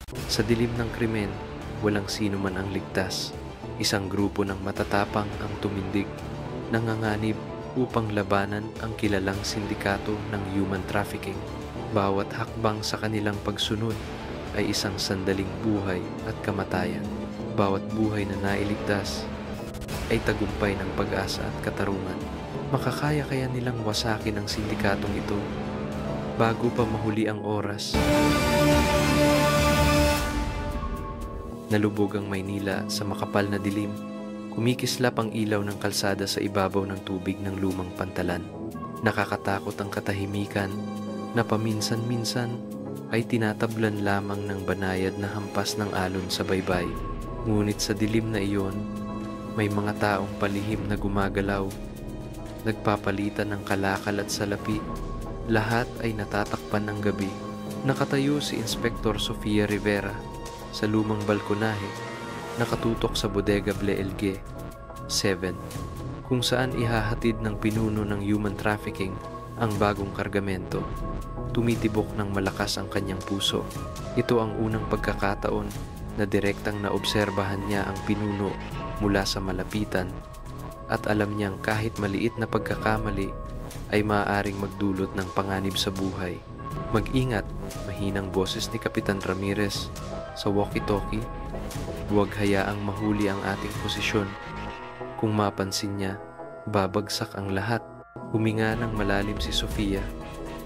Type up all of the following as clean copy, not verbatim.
Sa dilim ng krimen, walang sino man ang ligtas. Isang grupo ng matatapang ang tumindig, nanganganib upang labanan ang kilalang sindikato ng human trafficking. Bawat hakbang sa kanilang pagsunod ay isang sandaling buhay at kamatayan. Bawat buhay na nailigtas ay tagumpay ng pag-asa at katarungan. Makakaya kaya nilang wasakin ang sindikatong ito bago pa mahuli ang oras? Nalubog ang Maynila sa makapal na dilim. Kumikislap ang ilaw ng kalsada sa ibabaw ng tubig ng lumang pantalan. Nakakatakot ang katahimikan na paminsan-minsan ay tinatablan lamang ng banayad na hampas ng alon sa baybay. Ngunit sa dilim na iyon, may mga taong palihim na gumagalaw, nagpapalitan ng kalakal at salapi. Lahat ay natatakpan ng gabi. Nakatayo si Inspektor Sofia Rivera sa lumang balkonahe, nakatutok sa Bodega Bleelge 7, kung saan ihahatid ng pinuno ng human trafficking ang bagong kargamento. Tumitibok ng malakas ang kanyang puso. Ito ang unang pagkakataon na direktang naobserbahan niya ang pinuno mula sa malapitan, at alam niyang kahit maliit na pagkakamali ay maaaring magdulot ng panganib sa buhay. Mag-ingat, mahinang boses ni Kapitan Ramirez sa walkie-talkie. Huwag hayaang mahuli ang ating posisyon. Kung mapansin niya, babagsak ang lahat. Huminga ng malalim si Sofia.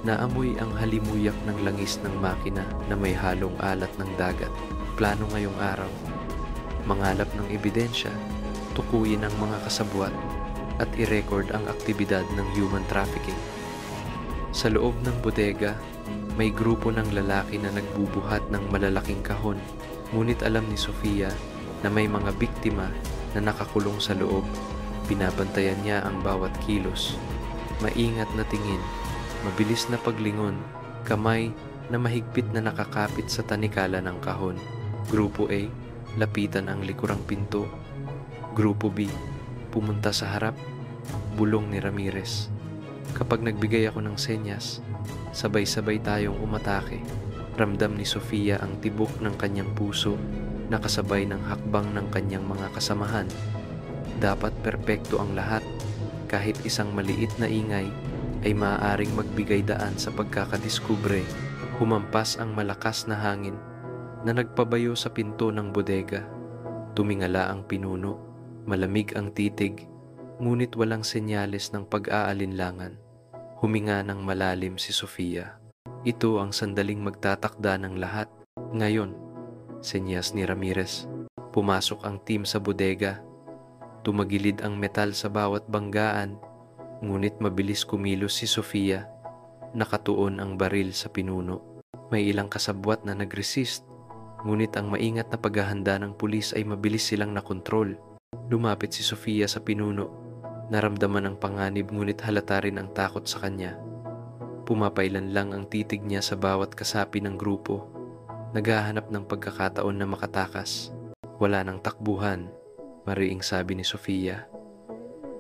Naamoy ang halimuyak ng langis ng makina na may halong alat ng dagat. Plano ngayong araw, mangalap ng ebidensya, tukuyin ang mga kasabwat, at i-record ang aktibidad ng human trafficking. Sa loob ng bodega, may grupo ng lalaki na nagbubuhat ng malalaking kahon. Ngunit alam ni Sofia na may mga biktima na nakakulong sa loob. Binabantayan niya ang bawat kilos. Maingat na tingin, mabilis na paglingon, kamay na mahigpit na nakakapit sa tanikala ng kahon. Grupo A, lapitan ang likurang pinto. Grupo B, pumunta sa harap. Bulong ni Ramirez. Kapag nagbigay ako ng senyas, sabay-sabay tayong umatake. Ramdam ni Sofia ang tibok ng kanyang puso, nakasabay ng hakbang ng kanyang mga kasamahan. Dapat perpekto ang lahat. Kahit isang maliit na ingay ay maaaring magbigay daan sa pagkakadiskubre. Humampas ang malakas na hangin na nagpabayo sa pinto ng bodega. Tumingala ang pinuno, malamig ang titig, ngunit walang senyales ng pag-aalinlangan. Huminga ng malalim si Sofia. Ito ang sandaling magtatakda ng lahat. Ngayon, senyas ni Ramirez. Pumasok ang team sa bodega. Tumagilid ang metal sa bawat banggaan, ngunit mabilis kumilos si Sofia. Nakatuon ang baril sa pinuno. May ilang kasabwat na nag-resist, ngunit ang maingat na paghahanda ng pulis ay mabilis silang nakontrol. Lumapit si Sofia sa pinuno. Naramdaman ang panganib, ngunit halata rin ang takot sa kanya. Pumapailan lang ang titig niya sa bawat kasapi ng grupo. Naghahanap ng pagkakataon na makatakas. Wala nang takbuhan, mariing sabi ni Sofia.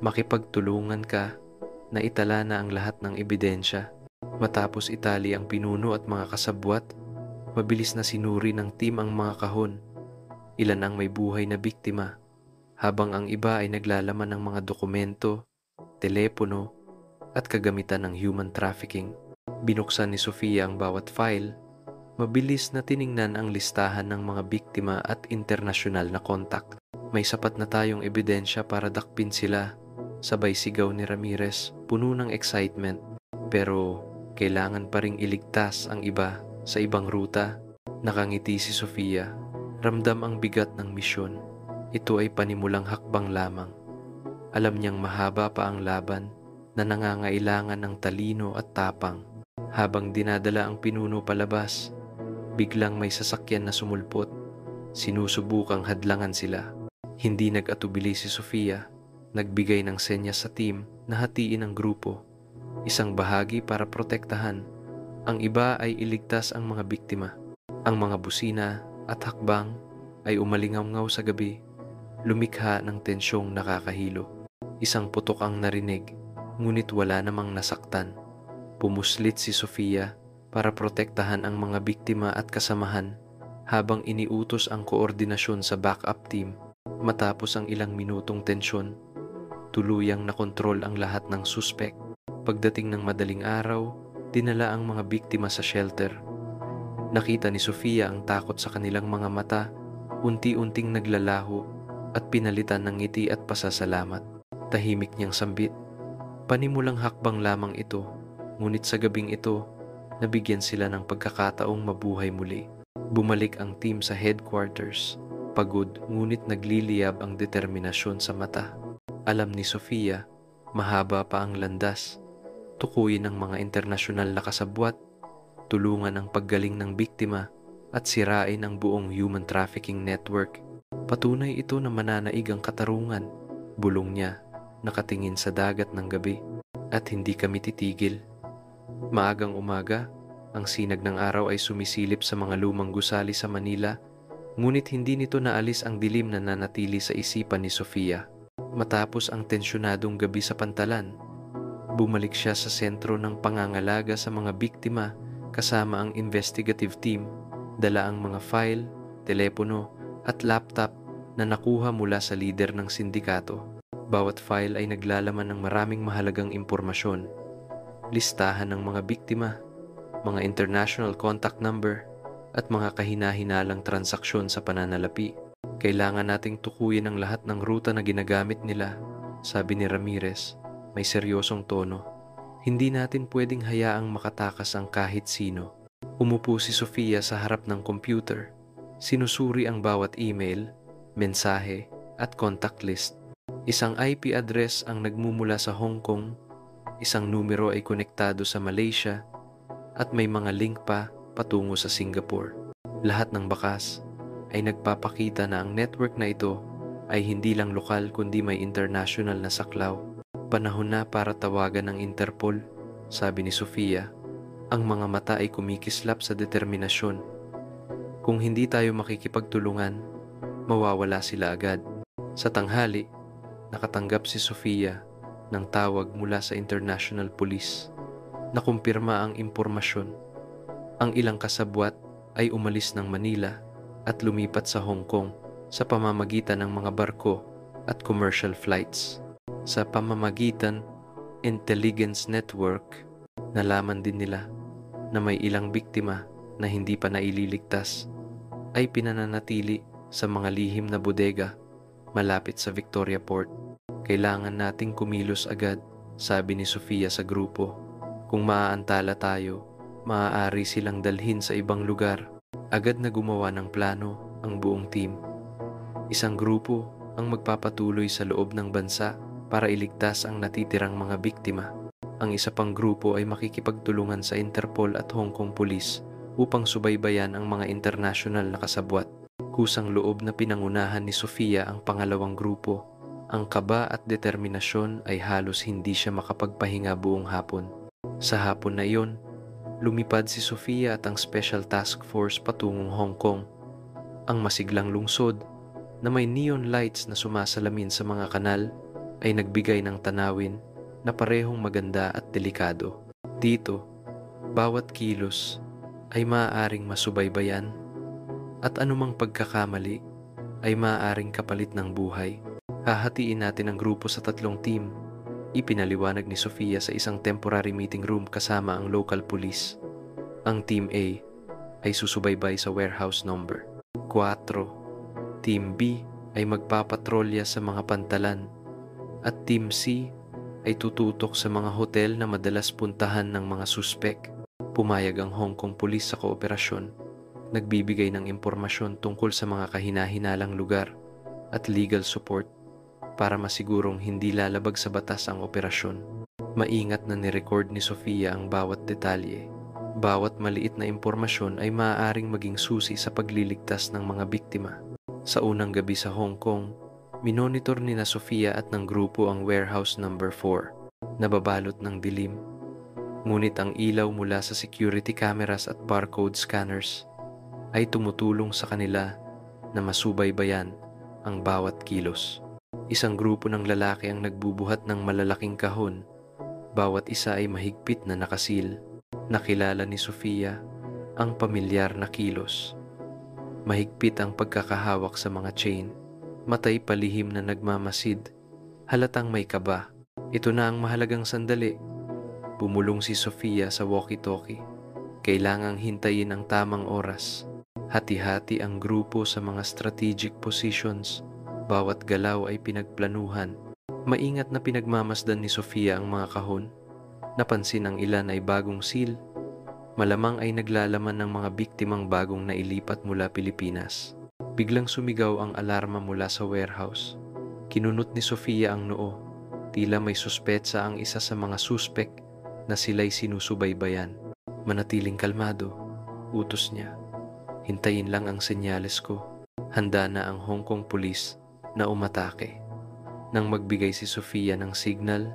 Makipagtulungan ka na itala na ang lahat ng ebidensya. Matapos itali ang pinuno at mga kasabwat, mabilis na sinuri ng team ang mga kahon. Ilan ang may buhay na biktima, habang ang iba ay naglalaman ng mga dokumento, telepono, at kagamitan ng human trafficking. Binuksan ni Sofia ang bawat file. Mabilis na tiningnan ang listahan ng mga biktima at internasyonal na kontak. May sapat na tayong ebidensya para dakpin sila, sabay sigaw ni Ramirez, puno ng excitement. Pero kailangan pa ring iligtas ang iba sa ibang ruta. Nakangiti si Sofia. Ramdam ang bigat ng misyon. Ito ay panimulang hakbang lamang. Alam niyang mahaba pa ang laban na nangangailangan ng talino at tapang. Habang dinadala ang pinuno palabas, biglang may sasakyan na sumulpot. Sinusubukang hadlangan sila. Hindi nag-atubili si Sofia. Nagbigay ng senyas sa team na hatiin ang grupo. Isang bahagi para protektahan. Ang iba ay iligtas ang mga biktima. Ang mga busina at hakbang ay umalingaw-ngaw sa gabi, lumikha ng tensyong nakakahilo. Isang putok ang narinig, ngunit wala namang nasaktan. Pumuslit si Sofia para protektahan ang mga biktima at kasamahan, habang iniutos ang koordinasyon sa backup team. Matapos ang ilang minutong tensyon, tuluyang nakontrol ang lahat ng suspek. Pagdating ng madaling araw, dinala ang mga biktima sa shelter. Nakita ni Sofia ang takot sa kanilang mga mata, unti-unting naglalaho at pinalitan ng ngiti at pasasalamat. Tahimik niyang sambit, "Panimulang hakbang lamang ito, ngunit sa gabing ito, nabigyan sila ng pagkakataong mabuhay muli." Bumalik ang team sa headquarters. Pagod ngunit nagliliyab ang determinasyon sa mata. Alam ni Sofia, mahaba pa ang landas. Tukuyin ang mga internasyonal na kasabwat, tulungan ang paggaling ng biktima, at sirain ang buong human trafficking network. Patunay ito na mananaig ang katarungan. Bulong niya, nakatingin sa dagat ng gabi. At hindi kami titigil. Maagang umaga, ang sinag ng araw ay sumisilip sa mga lumang gusali sa Manila, ngunit hindi nito naalis ang dilim na nanatili sa isipan ni Sofia. Matapos ang tensyonadong gabi sa Pantalan, bumalik siya sa sentro ng pangangalaga sa mga biktima kasama ang investigative team, dala ang mga file, telepono at laptop na nakuha mula sa lider ng sindikato. Bawat file ay naglalaman ng maraming mahalagang impormasyon, listahan ng mga biktima, mga international contact number, at mga kahinahinalang transaksyon sa pananalapi. Kailangan nating tukuyin ang lahat ng ruta na ginagamit nila, sabi ni Ramirez, may seryosong tono. Hindi natin pwedeng hayaang makatakas ang kahit sino. Umupo si Sofia sa harap ng computer. Sinusuri ang bawat email, mensahe, at contact list. Isang IP address ang nagmumula sa Hong Kong, isang numero ay konektado sa Malaysia, at may mga link pa patungo sa Singapore. Lahat ng bakas ay nagpapakita na ang network na ito ay hindi lang lokal kundi may international na saklaw. Panahon na para tawagan ng Interpol, sabi ni Sofia. Ang mga mata ay kumikislap sa determinasyon. Kung hindi tayo makikipagtulungan, mawawala sila agad. Sa tanghali, nakatanggap si Sofia ng tawag mula sa International Police. Nakumpirma ang impormasyon. Ang ilang kasabwat ay umalis ng Manila at lumipat sa Hong Kong sa pamamagitan ng mga barko at commercial flights. Sa pamamagitan intelligence network, nalaman din nila na may ilang biktima na hindi pa naililigtas ay pinananatili sa mga lihim na bodega malapit sa Victoria Port. Kailangan nating kumilos agad, sabi ni Sofia sa grupo. Kung maaantala tayo, maaari silang dalhin sa ibang lugar. Agad na gumawa ng plano ang buong team. Isang grupo ang magpapatuloy sa loob ng bansa para iligtas ang natitirang mga biktima. Ang isa pang grupo ay makikipagtulungan sa Interpol at Hong Kong Police upang subaybayan ang mga internasyonal na kasabwat. Kusang loob na pinangunahan ni Sofia ang pangalawang grupo. Ang kaba at determinasyon ay halos hindi siya makapagpahinga buong hapon. Sa hapon na iyon, lumipad si Sofia at ang Special Task Force patungong Hong Kong. Ang masiglang lungsod na may neon lights na sumasalamin sa mga kanal ay nagbigay ng tanawin na parehong maganda at delikado. Dito, bawat kilos ay maaaring masubaybayan at anumang pagkakamali ay maaaring kapalit ng buhay. Hahatiin natin ang grupo sa 3 team. Ipinaliwanag ni Sofia sa isang temporary meeting room kasama ang local police. Ang Team A ay susubaybay sa warehouse number 4. Team B ay magpapatrolya sa mga pantalan. At Team C ay tututok sa mga hotel na madalas puntahan ng mga suspek. Pumayag ang Hong Kong Police sa kooperasyon. Nagbibigay ng impormasyon tungkol sa mga kahinahinalang lugar at legal support para masigurong hindi lalabag sa batas ang operasyon. Maingat na nirecord ni Sofia ang bawat detalye. Bawat maliit na impormasyon ay maaaring maging susi sa pagliligtas ng mga biktima. Sa unang gabi sa Hong Kong, minonitor ni na Sofia at ng grupo ang warehouse number 4, nababalot ng dilim. Ngunit ang ilaw mula sa security cameras at barcode scanners ay tumutulong sa kanila na masubaybayan ang bawat kilos. Isang grupo ng lalaki ang nagbubuhat ng malalaking kahon. Bawat isa ay mahigpit na nakasil. Nakilala ni Sofia ang pamilyar na kilos. Mahigpit ang pagkakahawak sa mga chain. Matay palihim na nagmamasid. Halatang may kaba. Ito na ang mahalagang sandali. Bumulong si Sofia sa walkie-talkie. Kailangang hintayin ang tamang oras. Hati-hati ang grupo sa mga strategic positions. Bawat galaw ay pinagplanuhan. Maingat na pinagmamasdan ni Sofia ang mga kahon. Napansin ang ilan ay bagong seal. Malamang ay naglalaman ng mga biktimang bagong nailipat mula Pilipinas. Biglang sumigaw ang alarma mula sa warehouse. Kinunot ni Sofia ang noo. Tila may suspetsa ang isa sa mga suspek na sila'y sinusubaybayan. Manatiling kalmado, utos niya. Hintayin lang ang senyales ko. Handa na ang Hong Kong Police na umatake. Nang magbigay si Sofia ng signal,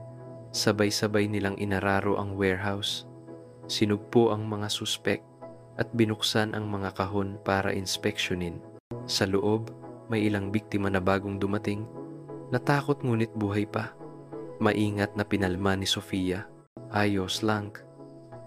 sabay-sabay nilang inararo ang warehouse. Sinugpo ang mga suspek at binuksan ang mga kahon para inspeksyonin. Sa loob, may ilang biktima na bagong dumating. Natakot ngunit buhay pa. Maingat na pinalma ni Sofia. Ayos lang.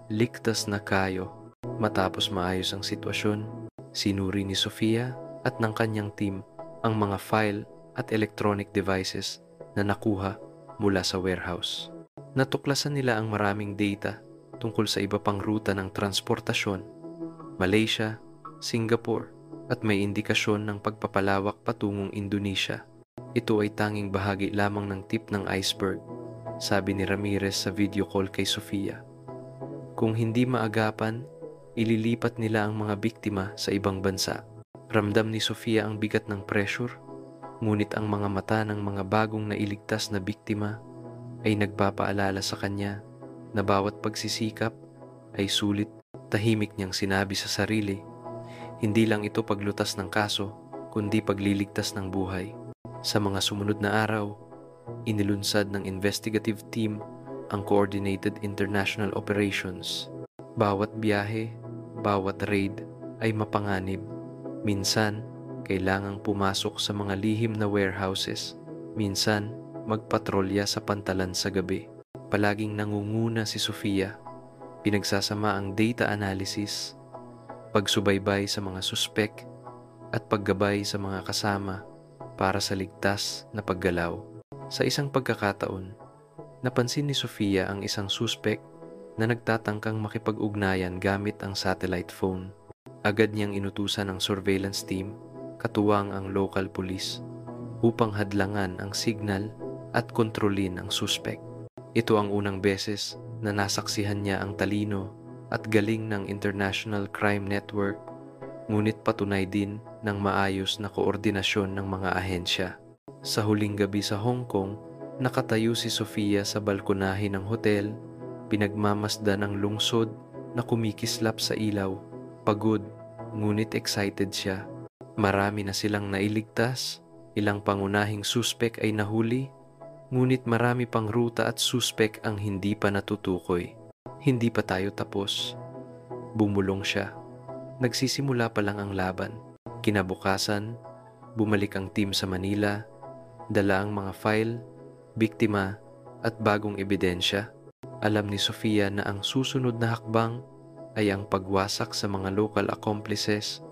Ligtas na kayo. Matapos maayos ang sitwasyon, sinuri ni Sofia at ng kanyang team ang mga file at electronic devices na nakuha mula sa warehouse. Natuklasan nila ang maraming data tungkol sa iba pang ruta ng transportasyon, Malaysia, Singapore, at may indikasyon ng pagpapalawak patungong Indonesia. Ito ay tanging bahagi lamang ng tip ng iceberg, sabi ni Ramirez sa video call kay Sofia. Kung hindi maagapan, ililipat nila ang mga biktima sa ibang bansa. Ramdam ni Sofia ang bigat ng pressure, ngunit ang mga mata ng mga bagong nailigtas na biktima ay nagpapaalala sa kanya na bawat pagsisikap ay sulit. Tahimik niyang sinabi sa sarili, hindi lang ito paglutas ng kaso, kundi pagliligtas ng buhay. Sa mga sumunod na araw, inilunsad ng investigative team ang Coordinated International Operations. Bawat biyahe, bawat raid ay mapanganib. Minsan, kailangang pumasok sa mga lihim na warehouses. Minsan, magpatrolya sa pantalan sa gabi. Palaging nangunguna si Sofia. Pinagsasama ang data analysis, pagsubaybay sa mga suspek, at paggabay sa mga kasama para sa ligtas na paggalaw. Sa isang pagkakataon, napansin ni Sofia ang isang suspek na nagtatangkang makipag-ugnayan gamit ang satellite phone. Agad niyang inutusan ang surveillance team, katuwang ang local police, upang hadlangan ang signal at kontrolin ang suspek. Ito ang unang beses na nasaksihan niya ang talino at galing ng International Crime Network, ngunit patunay din ng maayos na koordinasyon ng mga ahensya. Sa huling gabi sa Hong Kong, nakatayo si Sofia sa balkonahe ng hotel, pinagmamasdan ang lungsod na kumikislap sa ilaw. Pagod, ngunit excited siya. Marami na silang nailigtas, ilang pangunahing suspek ay nahuli, ngunit marami pang ruta at suspek ang hindi pa natutukoy. Hindi pa tayo tapos. Bumulong siya. Nagsisimula pa lang ang laban. Kinabukasan, bumalik ang team sa Manila, dala ang mga file, biktima, at bagong ebidensya. Alam ni Sofia na ang susunod na hakbang ay ang pagwasak sa mga local accomplices,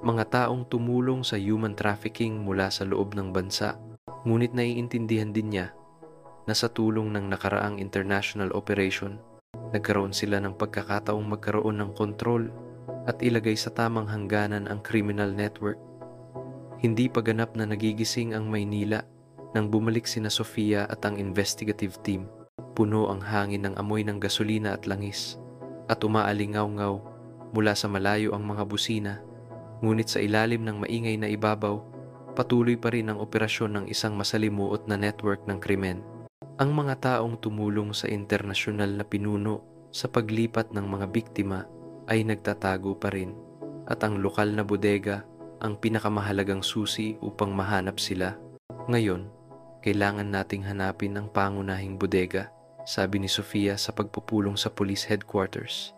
mga taong tumulong sa human trafficking mula sa loob ng bansa. Ngunit naiintindihan din niya na sa tulong ng nakaraang international operation, nagkaroon sila ng pagkakataong magkaroon ng kontrol at ilagay sa tamang hangganan ang criminal network. Hindi pa ganap na nagigising ang Maynila nang bumalik sina Sofia at ang investigative team. Puno ang hangin ng amoy ng gasolina at langis, at umaalingaw-ngaw mula sa malayo ang mga busina. Ngunit sa ilalim ng maingay na ibabaw, patuloy pa rin ang operasyon ng isang masalimuot na network ng krimen. Ang mga taong tumulong sa internasyonal na pinuno sa paglipat ng mga biktima ay nagtatago pa rin, at ang lokal na bodega ang pinakamahalagang susi upang mahanap sila. Ngayon, kailangan nating hanapin ang pangunahing bodega, sabi ni Sofia sa pagpupulong sa police headquarters.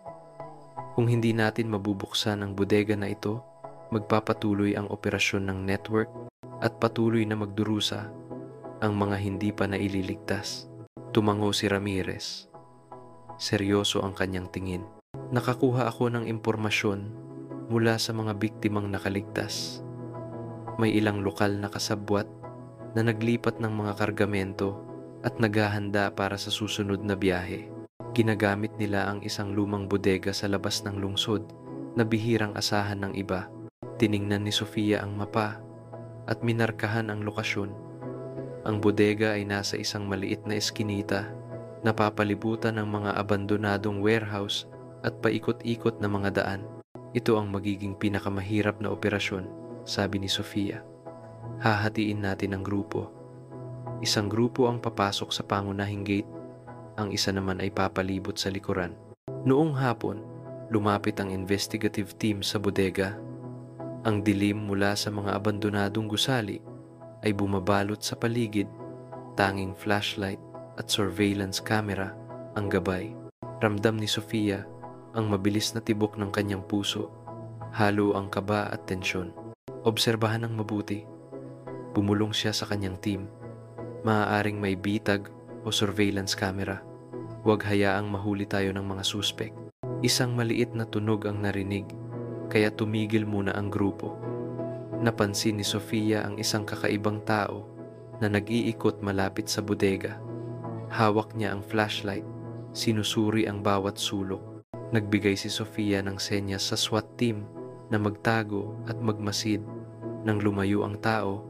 Kung hindi natin mabubuksan ang bodega na ito, magpapatuloy ang operasyon ng network at patuloy na magdurusa ang mga hindi pa naililigtas. Tumango si Ramirez. Seryoso ang kanyang tingin. Nakakuha ako ng impormasyon mula sa mga biktimang nakaligtas. May ilang lokal na kasabwat na naglipat ng mga kargamento at naghahanda para sa susunod na biyahe. Ginagamit nila ang isang lumang bodega sa labas ng lungsod na bihirang asahan ng iba. Tiningnan ni Sofia ang mapa at minarkahan ang lokasyon. Ang bodega ay nasa isang maliit na eskinita, napapalibutan ng mga abandonadong warehouse at paikot-ikot na mga daan. Ito ang magiging pinakamahirap na operasyon, sabi ni Sofia. Hahatiin natin ang grupo. Isang grupo ang papasok sa pangunahing gate, ang isa naman ay papalibot sa likuran. Noong hapon, lumapit ang investigative team sa bodega. Ang dilim mula sa mga abandonadong gusali ay bumabalot sa paligid, tanging flashlight at surveillance camera ang gabay. Ramdam ni Sofia ang mabilis na tibok ng kanyang puso, halo ang kaba at tensyon. Obserbahan ng mabuti. Bumulong siya sa kanyang team. Maaaring may bitag o surveillance camera. Huwag hayaang mahuli tayo ng mga suspek. Isang maliit na tunog ang narinig, kaya tumigil muna ang grupo. Napansin ni Sofia ang isang kakaibang tao na nag-iikot malapit sa bodega. Hawak niya ang flashlight, sinusuri ang bawat sulok. Nagbigay si Sofia ng senyas sa SWAT team na magtago at magmasid. Nang lumayo ang tao,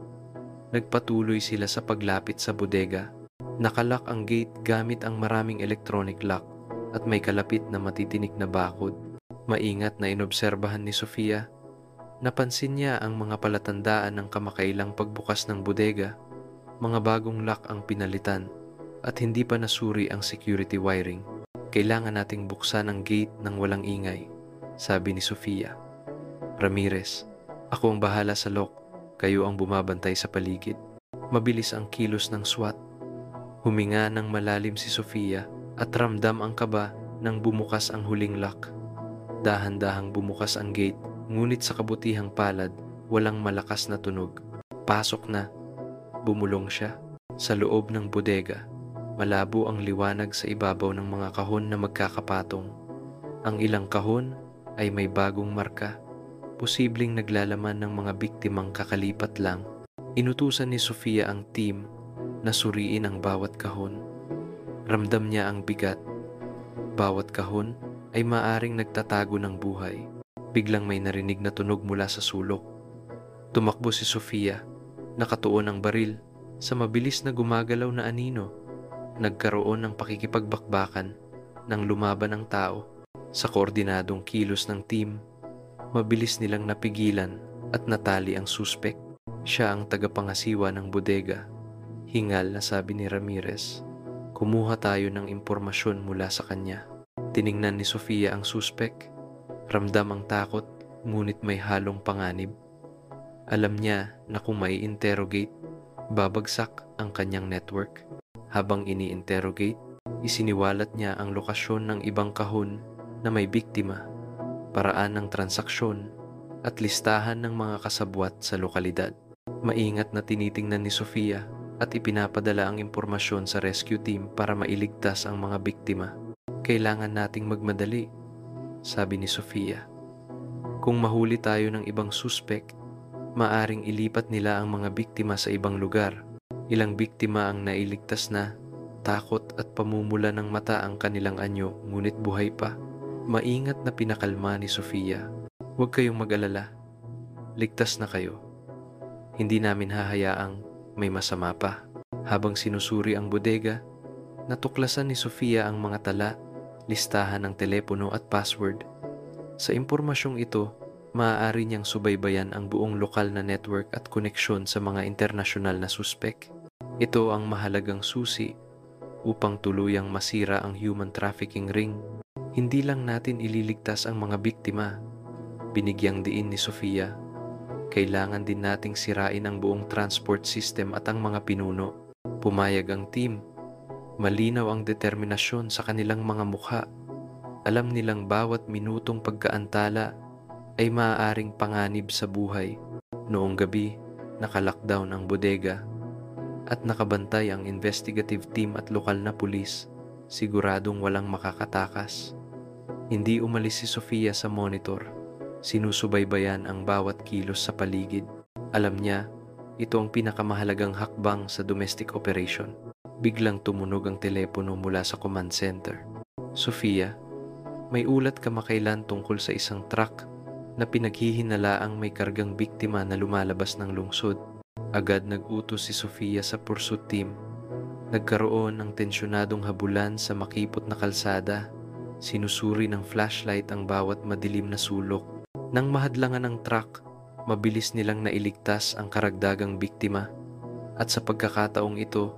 nagpatuloy sila sa paglapit sa bodega. Nakalak ang gate gamit ang maraming electronic lock at may kalapit na matitinik na bakod. Maingat na inobserbahan ni Sofia. Napansin niya ang mga palatandaan ng kamakailang pagbukas ng bodega. Mga bagong lock ang pinalitan at hindi pa nasuri ang security wiring. Kailangan nating buksan ang gate ng walang ingay, sabi ni Sofia. Ramirez, ako ang bahala sa lock, kayo ang bumabantay sa paligid. Mabilis ang kilos ng SWAT. Huminga ng malalim si Sofia at ramdam ang kaba nang bumukas ang huling lock. Dahan-dahang bumukas ang gate, ngunit sa kabutihang palad, walang malakas na tunog. Pasok na. Bumulong siya. Sa loob ng bodega, malabo ang liwanag sa ibabaw ng mga kahon na magkakapatong. Ang ilang kahon ay may bagong marka, posibleng naglalaman ng mga biktimang kakalipat lang. Inutusan ni Sofia ang team na suriin ang bawat kahon. Ramdam niya ang bigat. Bawat kahon ay maaring nagtatago ng buhay. Biglang may narinig na tunog mula sa sulok. Tumakbo si Sofia, nakatuon ang baril sa mabilis na gumagalaw na anino. Nagkaroon ng pakikipagbakbakan nang lumaban ang tao. Sa koordinadong kilos ng team, mabilis nilang napigilan at natali ang suspek. Siya ang tagapangasiwa ng bodega. Hingal na sabi ni Ramirez. Kumuha tayo ng impormasyon mula sa kanya. Tiningnan ni Sofia ang suspek. Ramdam ang takot, ngunit may halong panganib. Alam niya na kung mai-interrogate, babagsak ang kanyang network. Habang ini-interrogate, isiniwalat niya ang lokasyon ng ibang kahon na may biktima, paraan ng transaksyon, at listahan ng mga kasabwat sa lokalidad. Maingat na tinitingnan ni Sofia at ipinapadala ang impormasyon sa rescue team para mailigtas ang mga biktima. Kailangan nating magmadali, sabi ni Sofia. Kung mahuli tayo ng ibang suspek, maaring ilipat nila ang mga biktima sa ibang lugar. Ilang biktima ang nailigtas na, takot at pamumula ng mata ang kanilang anyo, ngunit buhay pa. Maingat na pinakalma ni Sofia. Huwag kayong mag-alala. Ligtas na kayo. Hindi namin hahayaang may masama pa. Habang sinusuri ang bodega, natuklasan ni Sofia ang mga tala, listahan ng telepono at password. Sa impormasyong ito, maaari niyang subaybayan ang buong lokal na network at koneksyon sa mga internasyonal na suspek. Ito ang mahalagang susi upang tuluyang masira ang human trafficking ring. Hindi lang natin ililigtas ang mga biktima. Binigyang diin ni Sofia, kailangan din nating sirain ang buong transport system at ang mga pinuno. Pumayag ang team. Malinaw ang determinasyon sa kanilang mga mukha. Alam nilang bawat minutong pagkaantala ay maaaring panganib sa buhay. Noong gabi, naka-lockdown ang bodega at nakabantay ang investigative team at lokal na pulis, siguradong walang makakatakas. Hindi umalis si Sofia sa monitor. Sinusubaybayan ang bawat kilos sa paligid. Alam niya, ito ang pinakamahalagang hakbang sa domestic operation. Biglang tumunog ang telepono mula sa command center. Sofia, may ulat kamakailan tungkol sa isang truck na pinaghihinalaang may kargang biktima na lumalabas ng lungsod. Agad nag-utos si Sofia sa pursuit team. Nagkaroon ng tensyonadong habulan sa makipot na kalsada. Sinusuri ng flashlight ang bawat madilim na sulok. Nang mahadlangan ng truck, mabilis nilang nailigtas ang karagdagang biktima. At sa pagkakataong ito,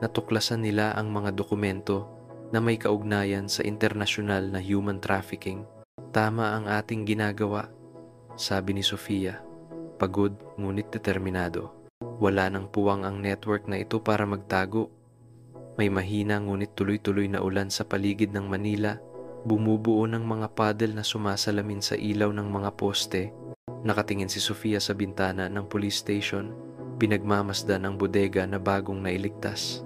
natuklasan nila ang mga dokumento na may kaugnayan sa internasyonal na human trafficking. Tama ang ating ginagawa, sabi ni Sofia, pagod ngunit determinado. Wala nang puwang ang network na ito para magtago. May mahina ngunit tuloy-tuloy na ulan sa paligid ng Manila, bumubuo ng mga paddle na sumasalamin sa ilaw ng mga poste. Nakatingin si Sofia sa bintana ng police station, pinagmamasdan ang bodega na bagong nailigtas.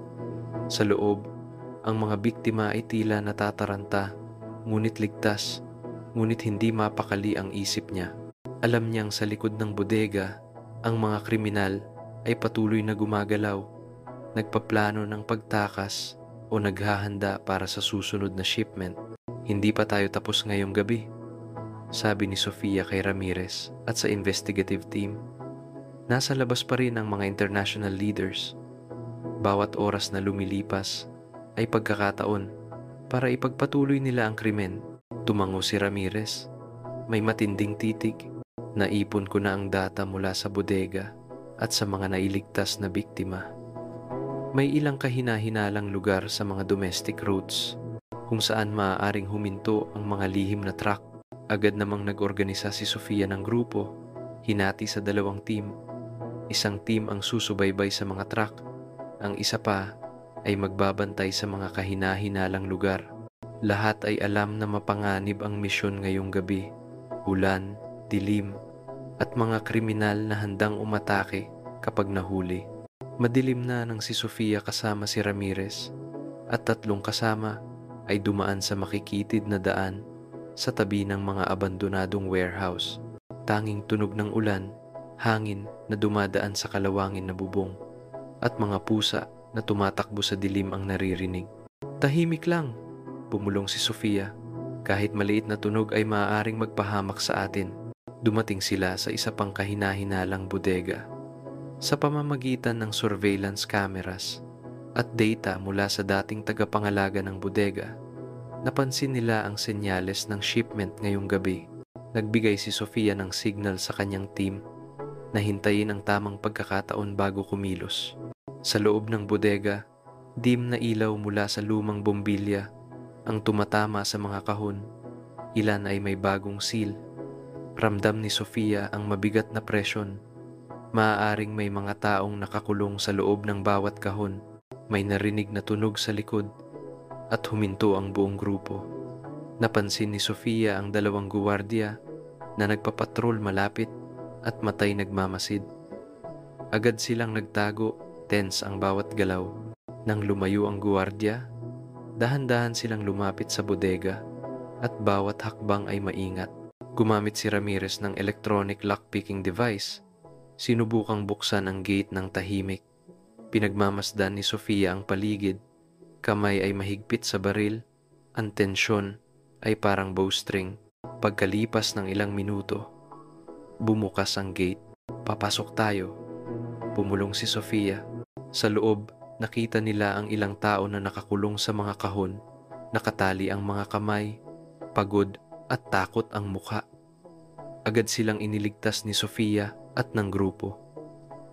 Sa loob, ang mga biktima ay tila natataranta, ngunit ligtas, ngunit hindi mapakali ang isip niya. Alam niyang sa likod ng bodega, ang mga kriminal ay patuloy na gumagalaw, nagpaplano ng pagtakas o naghahanda para sa susunod na shipment. Hindi pa tayo tapos ngayong gabi, sabi ni Sofia kay Ramirez at sa investigative team. Nasa labas pa rin ang mga international leaders. Bawat oras na lumilipas ay pagkakataon para ipagpatuloy nila ang krimen. Tumango si Ramirez. May matinding titig. Naipon ko na ang data mula sa bodega at sa mga nailigtas na biktima. May ilang kahina-hinalang lugar sa mga domestic roads kung saan maaaring huminto ang mga lihim na truck. Agad namang nag-organisa si Sofia ng grupo, hinati sa dalawang team. Isang team ang susubaybay sa mga truck. Ang isa pa ay magbabantay sa mga kahina-hinalang lugar. Lahat ay alam na mapanganib ang misyon ngayong gabi. Ulan, dilim, at mga kriminal na handang umatake kapag nahuli. Madilim na nang si Sofia kasama si Ramirez at tatlong kasama ay dumaan sa makikitid na daan sa tabi ng mga abandonadong warehouse. Tanging tunog ng ulan, hangin na dumadaan sa kalawangin na bubong, at mga pusa na tumatakbo sa dilim ang naririnig. Tahimik lang, bumulong si Sofia. Kahit maliit na tunog ay maaaring magpahamak sa atin. Dumating sila sa isa pang kahina-hinalang bodega. Sa pamamagitan ng surveillance cameras at data mula sa dating tagapangalaga ng bodega, napansin nila ang senyales ng shipment ngayong gabi. Nagbigay si Sofia ng signal sa kanyang team na hintayin ang tamang pagkakataon bago kumilos. Sa loob ng bodega, dim na ilaw mula sa lumang bombilya ang tumatama sa mga kahon. Ilan ay may bagong seal. Ramdam ni Sofia ang mabigat na presyon. Maaaring may mga taong nakakulong sa loob ng bawat kahon. May narinig na tunog sa likod at huminto ang buong grupo. Napansin ni Sofia ang dalawang guwardiya na nagpapatrol malapit at matay nagmamasid. Agad silang nagtago, tense ang bawat galaw. Nang lumayo ang guwardiya, dahan-dahan silang lumapit sa bodega at bawat hakbang ay maingat. Gumamit si Ramirez ng electronic lockpicking device. Sinubukang buksan ang gate ng tahimik. Pinagmamasdan ni Sofia ang paligid. Kamay ay mahigpit sa baril. Ang tensyon ay parang bowstring. Pagkalipas ng ilang minuto, bumukas ang gate. Papasok tayo, bumulong si Sofia. Sa loob, nakita nila ang ilang tao na nakakulong sa mga kahon. Nakatali ang mga kamay, pagod at takot ang mukha. Agad silang iniligtas ni Sofia at ng grupo.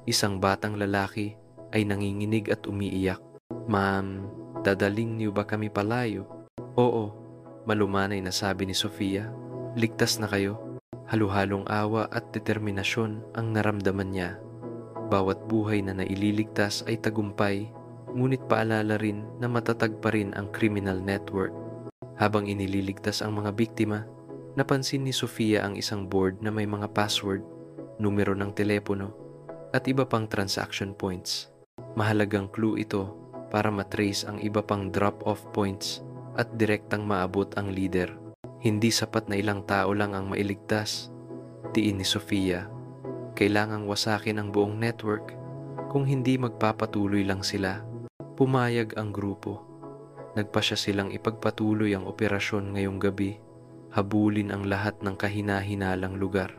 Isang batang lalaki ay nanginginig at umiiyak. "Ma'am, dadaling niyo ba kami palayo?" "Oo," malumanay na sabi ni Sofia. "Ligtas na kayo." Halu-halong awa at determinasyon ang naramdaman niya. Bawat buhay na naililigtas ay tagumpay, ngunit paalala rin na matatag pa rin ang criminal network. Habang inililigtas ang mga biktima, napansin ni Sofia ang isang board na may mga password, numero ng telepono, at iba pang transaction points. Mahalagang clue ito para matrace ang iba pang drop-off points at direktang maabot ang leader. Hindi sapat na ilang tao lang ang mailigtas. Tiin ni Sofia, kailangang wasakin ang buong network. Kung hindi magpapatuloy lang sila. Pumayag ang grupo. Nagpasya silang ipagpatuloy ang operasyon ngayong gabi. Habulin ang lahat ng kahina-hinalang lugar.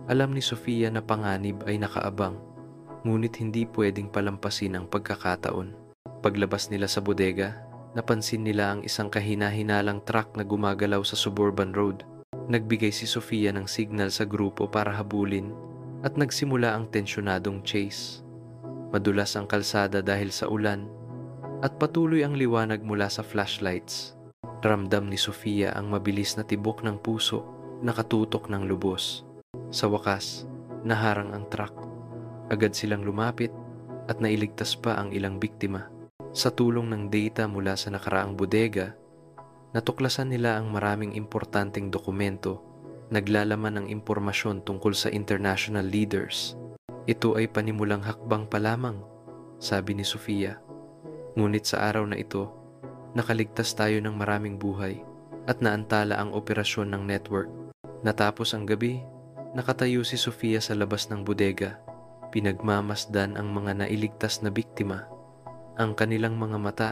Alam ni Sofia na panganib ay nakaabang, ngunit hindi pwedeng palampasin ang pagkakataon. Paglabas nila sa bodega, napansin nila ang isang kahina-hinalang truck na gumagalaw sa suburban road. Nagbigay si Sofia ng signal sa grupo para habulin at nagsimula ang tensyonadong chase. Madulas ang kalsada dahil sa ulan at patuloy ang liwanag mula sa flashlights. Ramdam ni Sofia ang mabilis na tibok ng puso, nakatutok ng lubos. Sa wakas, naharang ang truck. Agad silang lumapit at nailigtas pa ang ilang biktima. Sa tulong ng data mula sa nakaraang bodega, natuklasan nila ang maraming importanteng dokumento, naglalaman ng impormasyon tungkol sa international leaders. Ito ay panimulang hakbang pa lamang, sabi ni Sofia. Ngunit sa araw na ito, nakaligtas tayo ng maraming buhay at naantala ang operasyon ng network. Natapos ang gabi, nakatayo si Sofia sa labas ng bodega. Pinagmamasdan ang mga nailigtas na biktima. Ang kanilang mga mata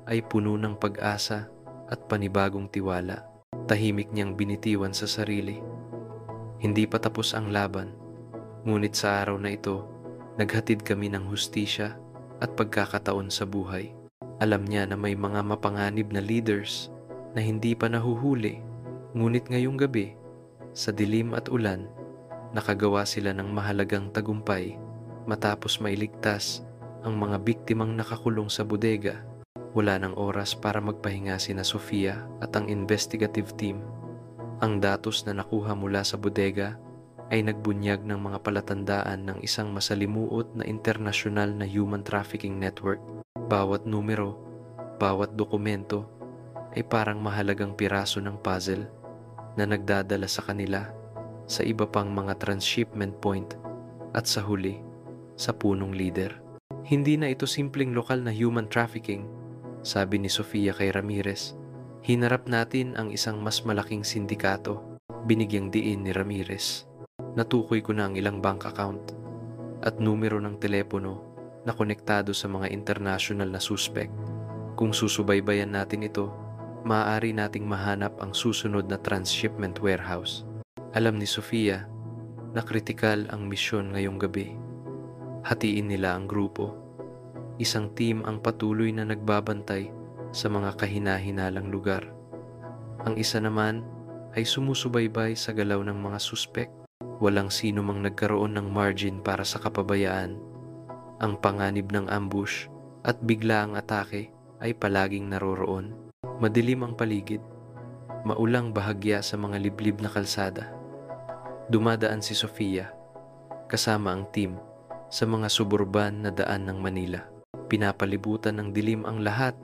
ay puno ng pag-asa at panibagong tiwala. Tahimik niyang binitiwan sa sarili. Hindi pa tapos ang laban, ngunit sa araw na ito, naghatid kami ng hustisya at pagkakataon sa buhay. Alam niya na may mga mapanganib na leaders na hindi pa nahuhuli, ngunit ngayong gabi, sa dilim at ulan, nakagawa sila ng mahalagang tagumpay matapos mailigtas ang mga biktimang nakakulong sa bodega. Wala ng oras para magpahinga sina Sofia at ang investigative team. Ang datos na nakuha mula sa bodega ay nagbunyag ng mga palatandaan ng isang masalimuot na internasyonal na human trafficking network. Bawat numero, bawat dokumento ay parang mahalagang piraso ng puzzle na nagdadala sa kanila sa iba pang mga transshipment point at sa huli, sa punong leader. Hindi na ito simpleng lokal na human trafficking, sabi ni Sofia kay Ramirez. Hinarap natin ang isang mas malaking sindikato, binigyang diin ni Ramirez. Natukoy ko na ang ilang bank account at numero ng telepono na konektado sa mga international na suspect. Kung susubaybayan natin ito, maaari nating mahanap ang susunod na transshipment warehouse. Alam ni Sofia na kritikal ang misyon ngayong gabi. Hatiin nila ang grupo. Isang team ang patuloy na nagbabantay sa mga kahina-hinalang lugar. Ang isa naman ay sumusubaybay sa galaw ng mga suspect. Walang sino mang nagkaroon ng margin para sa kapabayaan. Ang panganib ng ambush at biglaang atake ay palaging naroroon. Madilim ang paligid, maulang bahagya sa mga liblib na kalsada. Dumadaan si Sofia, kasama ang team, sa mga suburban na daan ng Manila. Pinapalibutan ng dilim ang lahat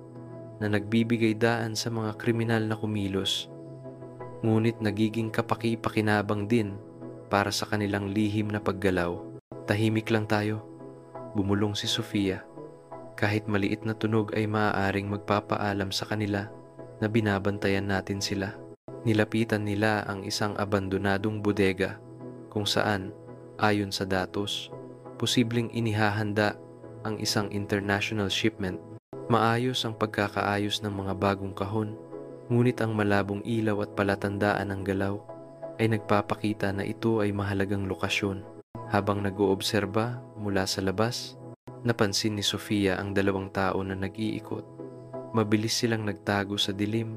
na nagbibigay daan sa mga kriminal na kumilos. Ngunit nagiging kapaki-pakinabang din para sa kanilang lihim na paggalaw. Tahimik lang tayo, bumulong si Sofia. Kahit maliit na tunog ay maaaring magpapaalam sa kanila na binabantayan natin sila. Nilapitan nila ang isang abandonadong bodega kung saan, ayon sa datos, posibleng inihahanda ang isang international shipment. Maayos ang pagkakaayos ng mga bagong kahon, ngunit ang malabong ilaw at palatandaan ng galaw ay nagpapakita na ito ay mahalagang lokasyon. Habang nag-oobserba mula sa labas, napansin ni Sofia ang dalawang tao na nag-iikot. Mabilis silang nagtago sa dilim,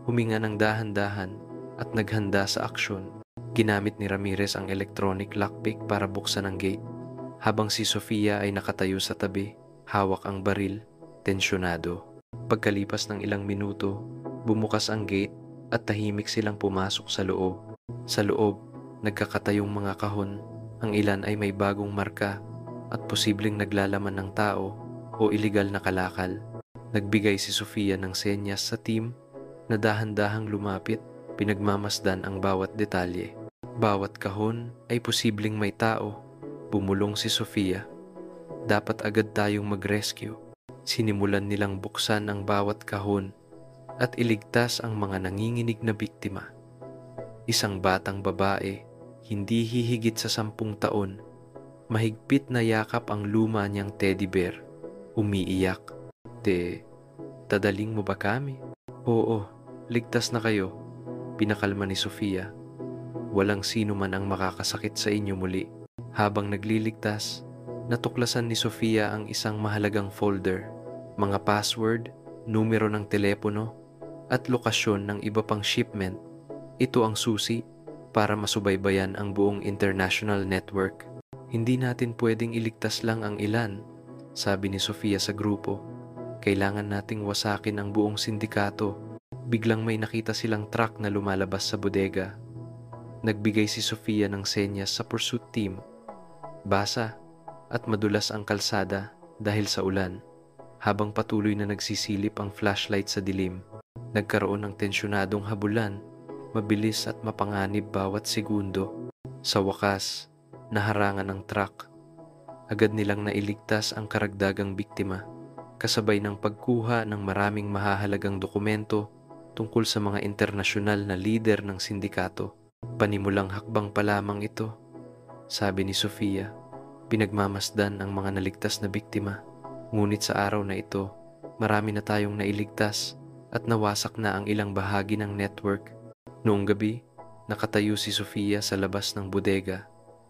huminga ng dahan-dahan at naghanda sa aksyon. Ginamit ni Ramirez ang electronic lockpick para buksan ang gate, habang si Sofia ay nakatayo sa tabi, hawak ang baril, tensyonado. Pagkalipas ng ilang minuto, bumukas ang gate at tahimik silang pumasok sa loob. Sa loob, nagkakatayong mga kahon. Ang ilan ay may bagong marka at posibleng naglalaman ng tao o iligal na kalakal. Nagbigay si Sofia ng senyas sa team na dahan-dahang lumapit, pinagmamasdan ang bawat detalye. Bawat kahon ay posibleng may tao, bumulong si Sofia. Dapat agad tayong mag-rescue. Sinimulan nilang buksan ang bawat kahon at iligtas ang mga nanginginig na biktima. Isang batang babae, Hindi hihigit sa 10 taon, mahigpit na yakap ang luma niyang teddy bear. Umiiyak. Dadaling mo ba kami? Oo, ligtas na kayo, pinakalma ni Sofia. Walang sino man ang makakasakit sa inyo muli. Habang nagliligtas, natuklasan ni Sofia ang isang mahalagang folder, mga password, numero ng telepono, at lokasyon ng iba pang shipment. Ito ang susi para masubaybayan ang buong international network. Hindi natin pwedeng iligtas lang ang ilan, sabi ni Sofia sa grupo. Kailangan nating wasakin ang buong sindikato. Biglang may nakita silang truck na lumalabas sa bodega. Nagbigay si Sofia ng senyas sa pursuit team. Basa at madulas ang kalsada dahil sa ulan. Habang patuloy na nagsisilip ang flashlight sa dilim, nagkaroon ng tensyonadong habulan, mabilis at mapanganib bawat segundo. Sa wakas, naharangan ng truck. Agad nilang nailigtas ang karagdagang biktima, kasabay ng pagkuha ng maraming mahahalagang dokumento tungkol sa mga internasyonal na lider ng sindikato. Panimulang hakbang pa lamang ito, sabi ni Sofia, pinagmamasdan ang mga naligtas na biktima. Ngunit sa araw na ito, marami na tayong nailigtas at nawasak na ang ilang bahagi ng network. Noong gabi, nakatayo si Sofia sa labas ng bodega,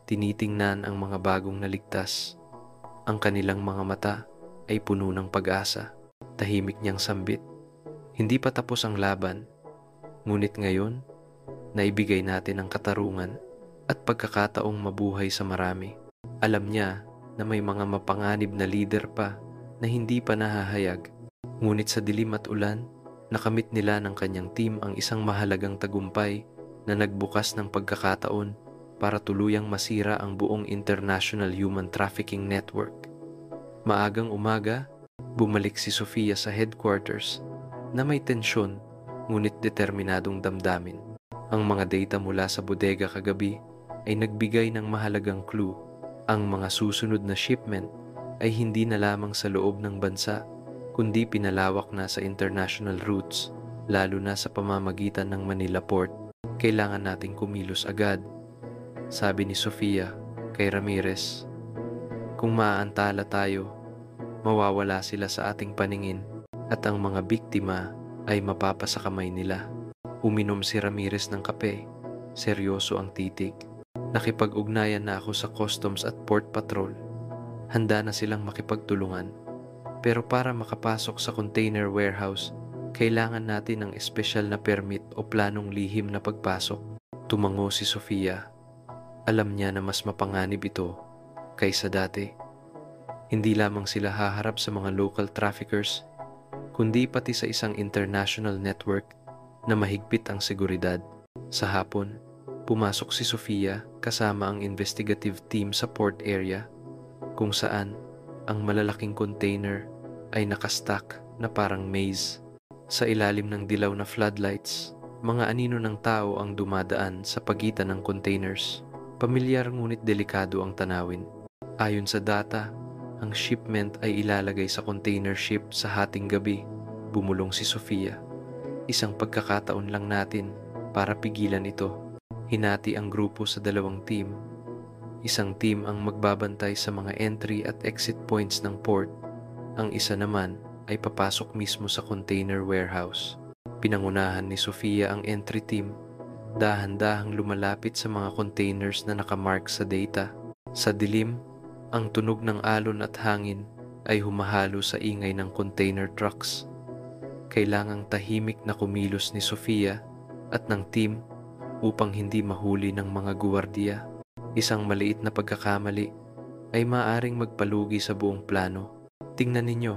tinitingnan ang mga bagong naligtas. Ang kanilang mga mata ay puno ng pag-asa. Tahimik niyang sambit. Hindi pa tapos ang laban, ngunit ngayon, naibigay natin ang katarungan at pagkakataong mabuhay sa marami. Alam niya na may mga mapanganib na leader pa na hindi pa nahahayag. Ngunit sa dilim at ulan, nakamit nila ng kanyang team ang isang mahalagang tagumpay na nagbukas ng pagkakataon para tuluyang masira ang buong international human trafficking network. Maagang umaga, bumalik si Sofia sa headquarters na may tensyon ngunit determinadong damdamin. Ang mga data mula sa bodega kagabi ay nagbigay ng mahalagang clue. Ang mga susunod na shipment ay hindi na lamang sa loob ng bansa, kundi pinalawak na sa international routes, lalo na sa pamamagitan ng Manila Port. Kailangan nating kumilos agad, sabi ni Sofia kay Ramirez. Kung maaantala tayo, mawawala sila sa ating paningin at ang mga biktima ay mapapasa kamay nila. Uminom si Ramirez ng kape. Seryoso ang titig. Nakipag-ugnayan na ako sa customs at port patrol. Handa na silang makipagtulungan. Pero para makapasok sa container warehouse, kailangan natin ng espesyal na permit o planong lihim na pagpasok. Tumango si Sofia. Alam niya na mas mapanganib ito kaysa dati. Hindi lamang sila haharap sa mga local traffickers, kundi pati sa isang international network na mahigpit ang seguridad. Sa hapon, pumasok si Sofia kasama ang investigative team sa port area, kung saan ang malalaking container ay nakastack na parang maze. Sa ilalim ng dilaw na floodlights, mga anino ng tao ang dumadaan sa pagitan ng containers. Pamilyar ngunit delikado ang tanawin. Ayon sa data, ang shipment ay ilalagay sa container ship sa hating gabi. Bumulong si Sofia. Isang pagkakataon lang natin para pigilan ito. Hinati ang grupo sa 2 team. Isang team ang magbabantay sa mga entry at exit points ng port. Ang isa naman ay papasok mismo sa container warehouse. Pinangunahan ni Sofia ang entry team. Dahan-dahang lumalapit sa mga containers na nakamark sa data. Sa dilim, ang tunog ng alon at hangin ay humahalo sa ingay ng container trucks. Kailangang tahimik na kumilos ni Sofia at ng team upang hindi mahuli ng mga guwardiya. Isang maliit na pagkakamali ay maaring magpalugi sa buong plano. Tingnan ninyo,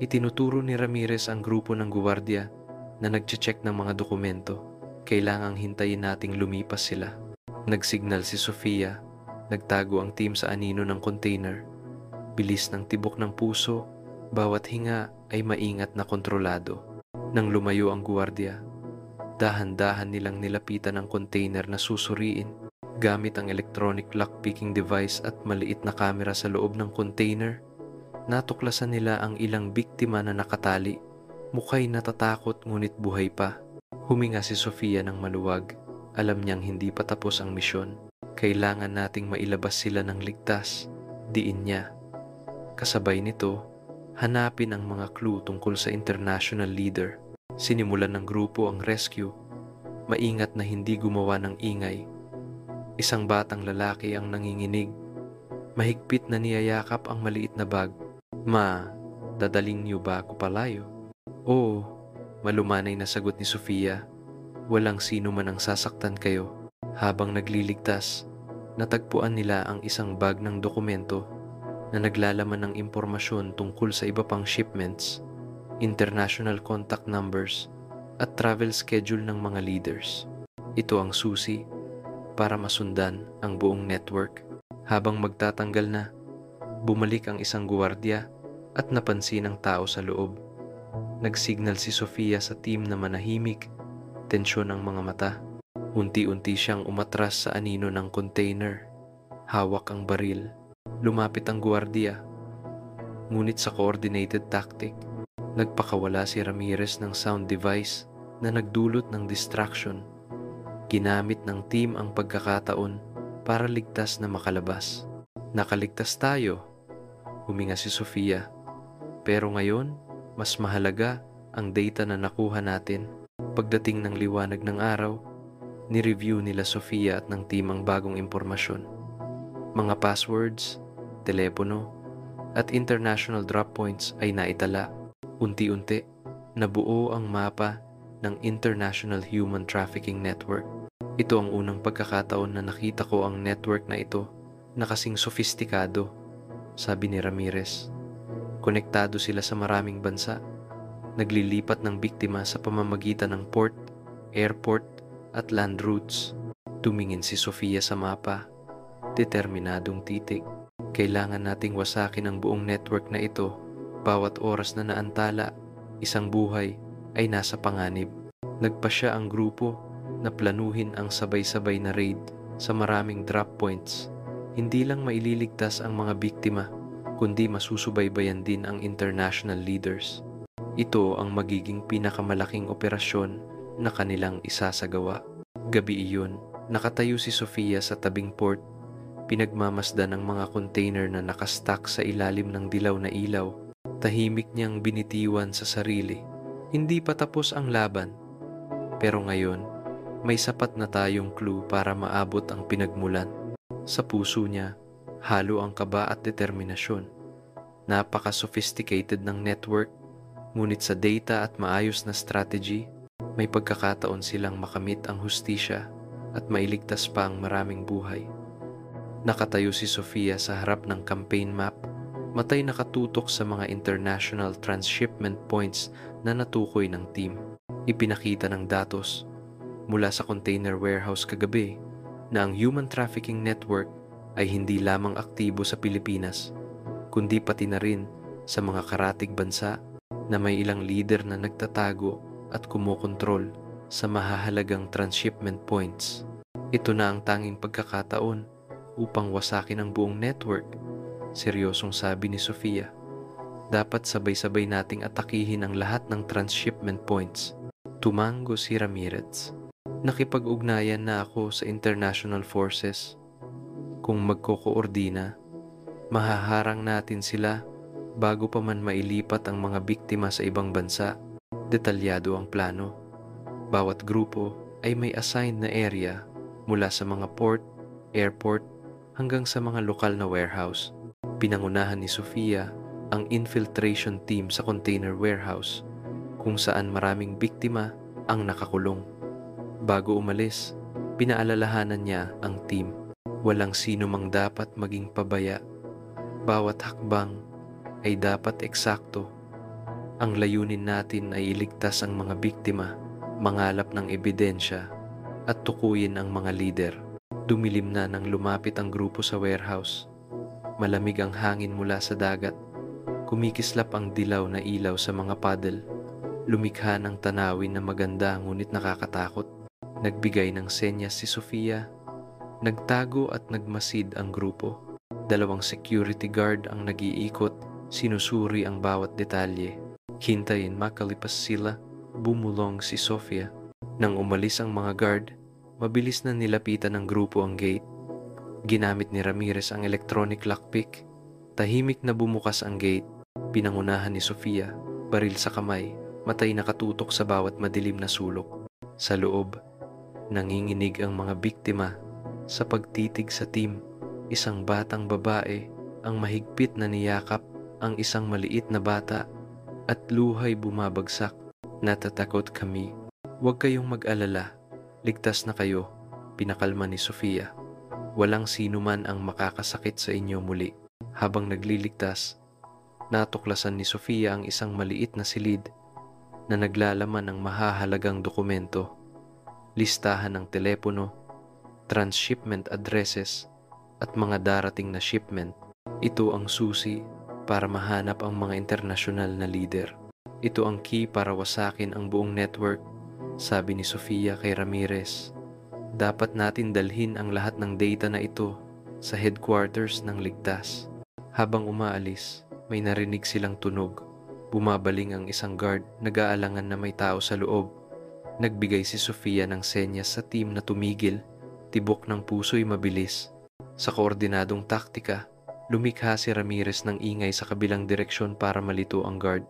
itinuturo ni Ramirez ang grupo ng guwardiya na nagche-check ng mga dokumento. Kailangang hintayin nating lumipas sila. Nagsignal si Sofia, nagtago ang team sa anino ng container. Bilis ng tibok ng puso, bawat hinga ay maingat na kontrolado. Nang lumayo ang guwardiya, dahan-dahan nilang nilapitan ang container na susuriin. Gamit ang electronic lockpicking device at maliit na kamera sa loob ng container, natuklasan nila ang ilang biktima na nakatali. Mukha'y natatakot ngunit buhay pa. Huminga si Sofia ng maluwag. Alam niyang hindi pa tapos ang misyon. Kailangan nating mailabas sila ng ligtas, diin niya. Kasabay nito, hanapin ang mga clue tungkol sa international leader. Sinimulan ng grupo ang rescue, maingat na hindi gumawa ng ingay. Isang batang lalaki ang nanginginig. Mahigpit na niyayakap ang maliit na bag. Ma, dadaling niyo ba ako palayo? Oo, malumanay na sagot ni Sofia. Walang sino man ang sasaktan kayo. Habang nagliligtas, natagpuan nila ang isang bag ng dokumento na naglalaman ng impormasyon tungkol sa iba pang shipments, international contact numbers, at travel schedule ng mga leaders. Ito ang susi para masundan ang buong network. Habang magtatanggal na, bumalik ang isang guwardiya at napansin ang tao sa loob. Nagsignal si Sofia sa team na manahimik, tensyon ang mga mata. Unti-unti siyang umatras sa anino ng container. Hawak ang baril. Lumapit ang guwardiya. Ngunit sa coordinated tactic, nagpakawala si Ramirez ng sound device na nagdulot ng distraction. Ginamit ng team ang pagkakataon para ligtas na makalabas. Nakaligtas tayo, huminga si Sofia. Pero ngayon, mas mahalaga ang data na nakuha natin. Pagdating ng liwanag ng araw, ni-review nila Sofia at ng team ang bagong impormasyon. Mga passwords, telepono, at international drop points ay naitala. Unti-unti, nabuo ang mapa ng International Human Trafficking Network. Ito ang unang pagkakataon na nakita ko ang network na ito na kasing sofistikado, sabi ni Ramirez. Konektado sila sa maraming bansa. Naglilipat ng biktima sa pamamagitan ng port, airport, at land routes. Tumingin si Sofia sa mapa, determinadong titig. Kailangan nating wasakin ang buong network na ito. Bawat oras na naantala, isang buhay ay nasa panganib. Nagpasya ang grupo na planuhin ang sabay-sabay na raid sa maraming drop points. Hindi lang maililigtas ang mga biktima, kundi masusubaybayan din ang international leaders. Ito ang magiging pinakamalaking operasyon na kanilang isasagawa. Gabi iyon, nakatayo si Sofia sa tabing port, pinagmamasdan ang mga container na nakastack sa ilalim ng dilaw na ilaw. Tahimik niyang binitiwan sa sarili. Hindi pa tapos ang laban. Pero ngayon, may sapat na tayong clue para maabot ang pinagmulan. Sa puso niya, halo ang kaba at determinasyon. Napaka-sophisticated ng network, ngunit sa data at maayos na strategy, may pagkakataon silang makamit ang hustisya at mailigtas pa ang maraming buhay. Nakatayo si Sofia sa harap ng campaign map, matay nakatutok sa mga international transshipment points na natukoy ng team. Ipinakita ng datos mula sa container warehouse kagabi na ang human trafficking network ay hindi lamang aktibo sa Pilipinas, kundi pati na rin sa mga karatig bansa na may ilang leader na nagtatago at kumokontrol sa mahahalagang transshipment points. Ito na ang tanging pagkakataon upang wasakin ang buong network, seryosong sabi ni Sofia. Dapat sabay-sabay nating atakihin ang lahat ng transshipment points. Tumango si Ramirez. Nakipag-ugnayan na ako sa international forces. Kung magkokoordina, mahaharang natin sila bago pa man mailipat ang mga biktima sa ibang bansa. Detalyado ang plano. Bawat grupo ay may assigned na area mula sa mga port, airport, hanggang sa mga lokal na warehouse. Pinangunahan ni Sofia ang infiltration team sa container warehouse, kung saan maraming biktima ang nakakulong. Bago umalis, pinaalalahanan niya ang team. Walang sino mang dapat maging pabaya. Bawat hakbang ay dapat eksakto. Ang layunin natin ay iligtas ang mga biktima, mangalap ng ebidensya, at tukuyin ang mga lider. Dumilim na nang lumapit ang grupo sa warehouse. Malamig ang hangin mula sa dagat. Kumikislap ang dilaw na ilaw sa mga paddle. Lumikha ng tanawin na maganda ngunit nakakatakot. Nagbigay ng senyas si Sofia. Nagtago at nagmasid ang grupo. 2 security guard ang nag-iikot, sinusuri ang bawat detalye. Hintayin makalipas sila, bumulong si Sofia. Nang umalis ang mga guard, mabilis na nilapitan ng grupo ang gate. Ginamit ni Ramirez ang electronic lockpick. Tahimik na bumukas ang gate. Pinangunahan ni Sofia, baril sa kamay, matay nakatutok sa bawat madilim na sulok. Sa loob, nanginginig ang mga biktima sa pagtitig sa team. Isang batang babae ang mahigpit na niyakap ang isang maliit na bata at luhay bumabagsak. Natatakot kami. Huwag kayong mag-alala. Ligtas na kayo, pinakalma ni Sofia. Walang sino man ang makakasakit sa inyo muli. Habang nagliligtas, natuklasan ni Sofia ang isang maliit na silid na naglalaman ng mahahalagang dokumento, listahan ng telepono, transshipment addresses, at mga darating na shipment. Ito ang susi para mahanap ang mga internasyonal na leader. Ito ang key para wasakin ang buong network, sabi ni Sofia kay Ramirez. Dapat natin dalhin ang lahat ng data na ito sa headquarters ng ligtas. Habang umaalis, may narinig silang tunog. Bumabaling ang isang guard, nag-aalangan na may tao sa loob. Nagbigay si Sofia ng senyas sa team na tumigil. Tibok ng puso'y mabilis. Sa koordinadong taktika, lumikha si Ramirez ng ingay sa kabilang direksyon para malito ang guard.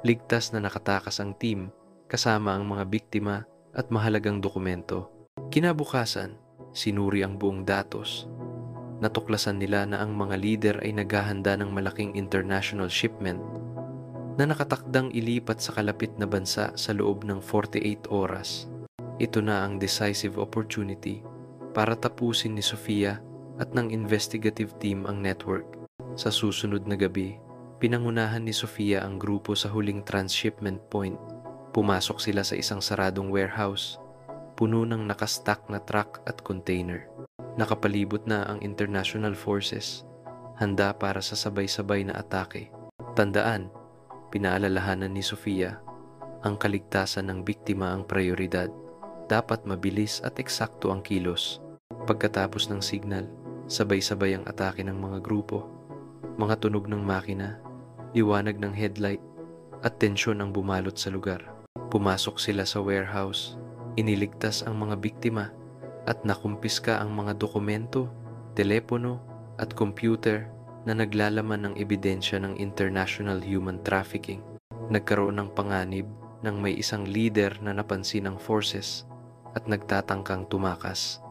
Ligtas na nakatakas ang team, kasama ang mga biktima at mahalagang dokumento. Kinabukasan, sinuri ang buong datos. Natuklasan nila na ang mga leader ay naghahanda ng malaking international shipment na nakatakdang ilipat sa kalapit na bansa sa loob ng 48 oras. Ito na ang decisive opportunity para tapusin ni Sofia at ng investigative team ang network. Sa susunod na gabi, pinangunahan ni Sofia ang grupo sa huling transshipment point. Pumasok sila sa isang saradong warehouse, puno ng nakastack na truck at container. Nakapalibot na ang international forces, handa para sa sabay-sabay na atake. Tandaan, pinaalalahanan ni Sofia, ang kaligtasan ng biktima ang prioridad. Dapat mabilis at eksakto ang kilos. Pagkatapos ng signal, sabay-sabay ang atake ng mga grupo. Mga tunog ng makina, liwanag ng headlight, at tensyon ang bumalot sa lugar. Pumasok sila sa warehouse, iniligtas ang mga biktima, at nakumpiska ang mga dokumento, telepono, at computer na naglalaman ng ebidensya ng international human trafficking. Nagkaroon ng panganib nang may isang leader na napansin ng forces at nagtatangkang tumakas.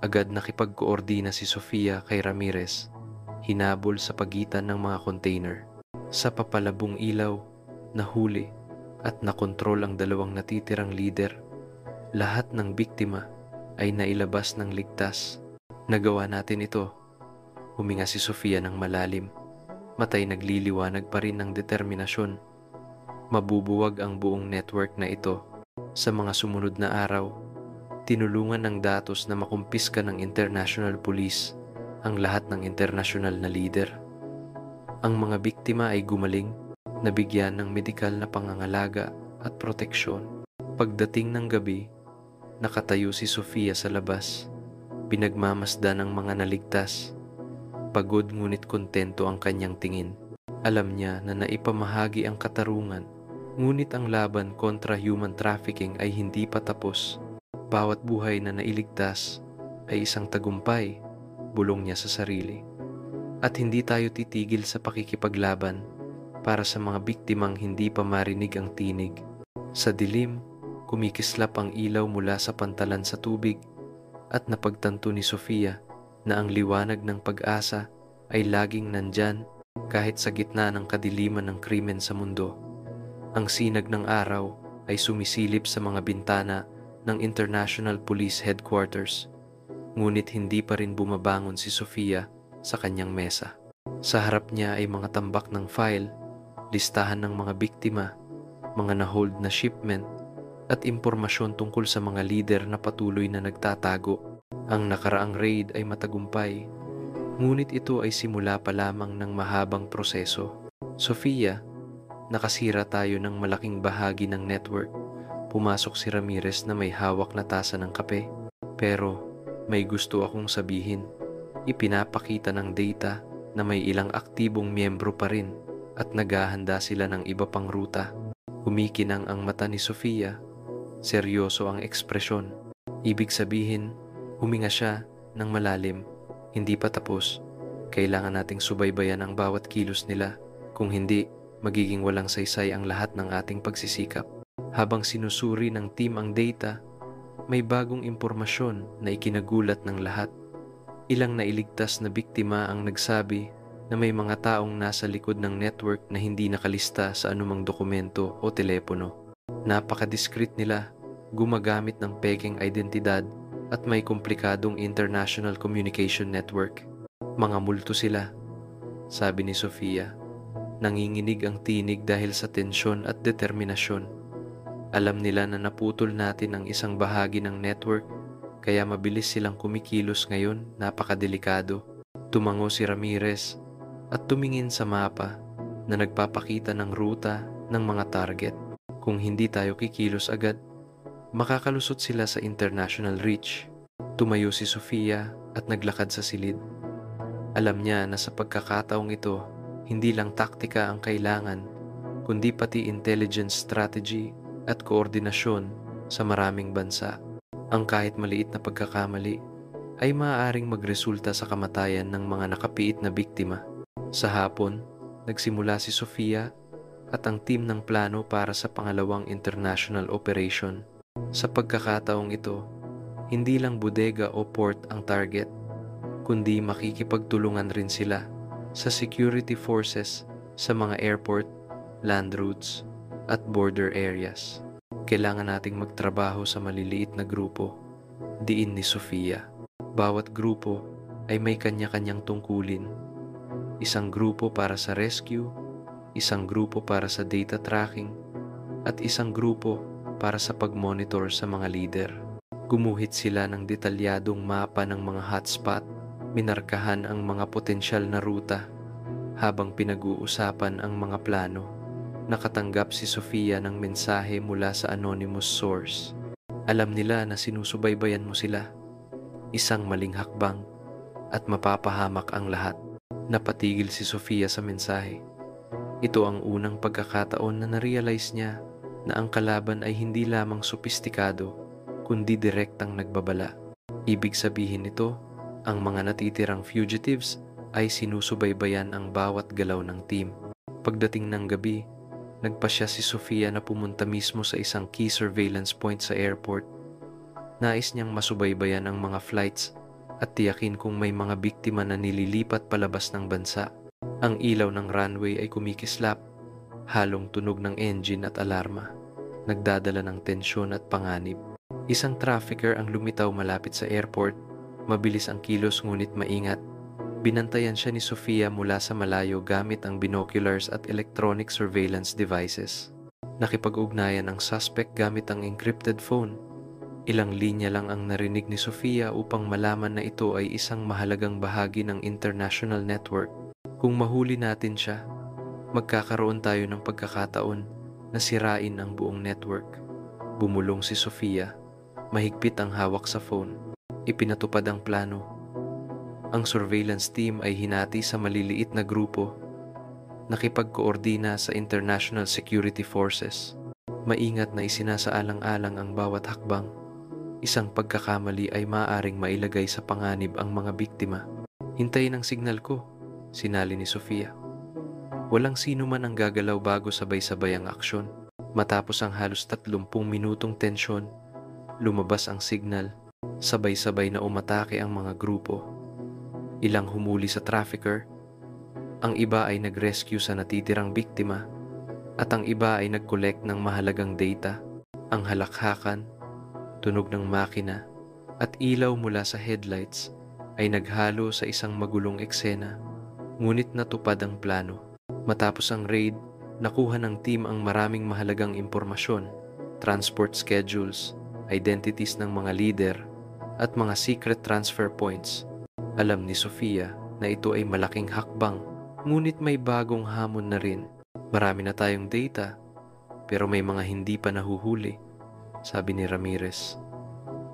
Agad nakipag-koordina si Sofia kay Ramirez, hinabol sa pagitan ng mga container. Sa papalabong ilaw, nahuli at nakontrol ang dalawang natitirang leader. Lahat ng biktima ay nailabas ng ligtas. Nagawa natin ito. Huminga si Sofia ng malalim. Matay nagliliwanag pa rin ng determinasyon. Mabubuwag ang buong network na ito. Sa mga sumunod na araw, tinulungan ng datos na makumpiska ng international police ang lahat ng international na leader. Ang mga biktima ay gumaling, nabigyan ng medikal na pangangalaga at proteksyon. Pagdating ng gabi, nakatayo si Sofia sa labas, pinagmamasdan ng mga naligtas. Pagod ngunit kontento ang kanyang tingin. Alam niya na naipamahagi ang katarungan, ngunit ang laban kontra human trafficking ay hindi pa tapos. Bawat buhay na nailigtas ay isang tagumpay, bulong niya sa sarili. At hindi tayo titigil sa pakikipaglaban para sa mga biktimang hindi pa marinig ang tinig. Sa dilim, kumikislap ang ilaw mula sa pantalan sa tubig at napagtanto ni Sofia na ang liwanag ng pag-asa ay laging nandyan kahit sa gitna ng kadiliman ng krimen sa mundo. Ang sinag ng araw ay sumisilip sa mga bintana ng International Police Headquarters, ngunit hindi pa rin bumabangon si Sofia sa kanyang mesa. Sa harap niya ay mga tambak ng file, listahan ng mga biktima, mga na-hold na shipment, at impormasyon tungkol sa mga leader na patuloy na nagtatago. Ang nakaraang raid ay matagumpay, ngunit ito ay simula pa lamang ng mahabang proseso. Sofia, nakasira tayo ng malaking bahagi ng network. Pumasok si Ramirez na may hawak na tasa ng kape. Pero may gusto akong sabihin. Ipinapakita ng data na may ilang aktibong miyembro pa rin at naghahanda sila ng iba pang ruta. Kumikinang ang mata ni Sofia. Seryoso ang ekspresyon. Ibig sabihin, huminga siya ng malalim. Hindi pa tapos. Kailangan nating subaybayan ang bawat kilos nila. Kung hindi, magiging walang saysay ang lahat ng ating pagsisikap. Habang sinusuri ng team ang data, may bagong impormasyon na ikinagulat ng lahat. Ilang nailigtas na biktima ang nagsabi na may mga taong nasa likod ng network na hindi nakalista sa anumang dokumento o telepono. Napaka-discreet nila, gumagamit ng peking identidad at may komplikadong international communication network. Mga multo sila, sabi ni Sofia. Nanginginig ang tinig dahil sa tensyon at determinasyon. Alam nila na naputol natin ang isang bahagi ng network, kaya mabilis silang kumikilos ngayon, napakadelikado. Tumango si Ramirez at tumingin sa mapa na nagpapakita ng ruta ng mga target. Kung hindi tayo kikilos agad, makakalusot sila sa international reach. Tumayo si Sofia at naglakad sa silid. Alam niya na sa pagkakataong ito, hindi lang taktika ang kailangan, kundi pati intelligence strategy at koordinasyon sa maraming bansa. Ang kahit maliit na pagkakamali ay maaaring magresulta sa kamatayan ng mga nakapiit na biktima. Sa hapon, nagsimula si Sofia at ang team ng plano para sa pangalawang international operation. Sa pagkakataong ito, hindi lang bodega o port ang target, kundi makikipagtulungan rin sila sa security forces sa mga airport, land routes, at border areas. Kailangan nating magtrabaho sa maliliit na grupo, diin ni Sofia. Bawat grupo ay may kanya-kanyang tungkulin. Isang grupo para sa rescue, isang grupo para sa data tracking, at isang grupo para sa pag-monitor sa mga leader. Gumuhit sila ng detalyadong mapa ng mga hotspot, minarkahan ang mga potensyal na ruta, habang pinag-uusapan ang mga plano. Nakatanggap si Sofia ng mensahe mula sa anonymous source. Alam nila na sinusubaybayan mo sila. Isang maling hakbang at mapapahamak ang lahat. Napatigil si Sofia sa mensahe. Ito ang unang pagkakataon na na-realize niya na ang kalaban ay hindi lamang sopistikado, kundi direktang nagbabala. Ibig sabihin nito, ang mga natitirang fugitives ay sinusubaybayan ang bawat galaw ng team. Pagdating ng gabi, nagpasya si Sofia na pumunta mismo sa isang key surveillance point sa airport. Nais niyang masubaybayan ang mga flights at tiyakin kung may mga biktima na nililipat palabas ng bansa. Ang ilaw ng runway ay kumikislap, halong tunog ng engine at alarma, nagdadala ng tensyon at panganib. Isang trafficker ang lumitaw malapit sa airport, mabilis ang kilos ngunit maingat. Binantayan siya ni Sofia mula sa malayo gamit ang binoculars at electronic surveillance devices. Nakipag-ugnayan ang suspect gamit ang encrypted phone. Ilang linya lang ang narinig ni Sofia upang malaman na ito ay isang mahalagang bahagi ng international network. Kung mahuli natin siya, magkakaroon tayo ng pagkakataon na sirain ang buong network. Bumulong si Sofia, mahigpit ang hawak sa phone. Ipinatupad ang plano. Ang surveillance team ay hinati sa maliliit na grupo, nakipagkoordina sa international security forces. Maingat na isinasaalang-alang ang bawat hakbang. Isang pagkakamali ay maaaring mailagay sa panganib ang mga biktima. Hintayin ang signal ko, sinali ni Sofia. Walang sino man ang gagalaw bago sabay-sabay ang aksyon. Matapos ang halos 30 minutong tensyon, lumabas ang signal. Sabay-sabay na umatake ang mga grupo. Ilang humuli sa trafficker, ang iba ay nag-rescue sa natitirang biktima, at ang iba ay nag-collect ng mahalagang data. Ang halakhakan, tunog ng makina, at ilaw mula sa headlights ay naghalo sa isang magulong eksena, ngunit natupad ang plano. Matapos ang raid, nakuha ng team ang maraming mahalagang impormasyon, transport schedules, identities ng mga leader, at mga secret transfer points. Alam ni Sofia na ito ay malaking hakbang, ngunit may bagong hamon na rin. Marami na tayong data, pero may mga hindi pa nahuhuli, sabi ni Ramirez.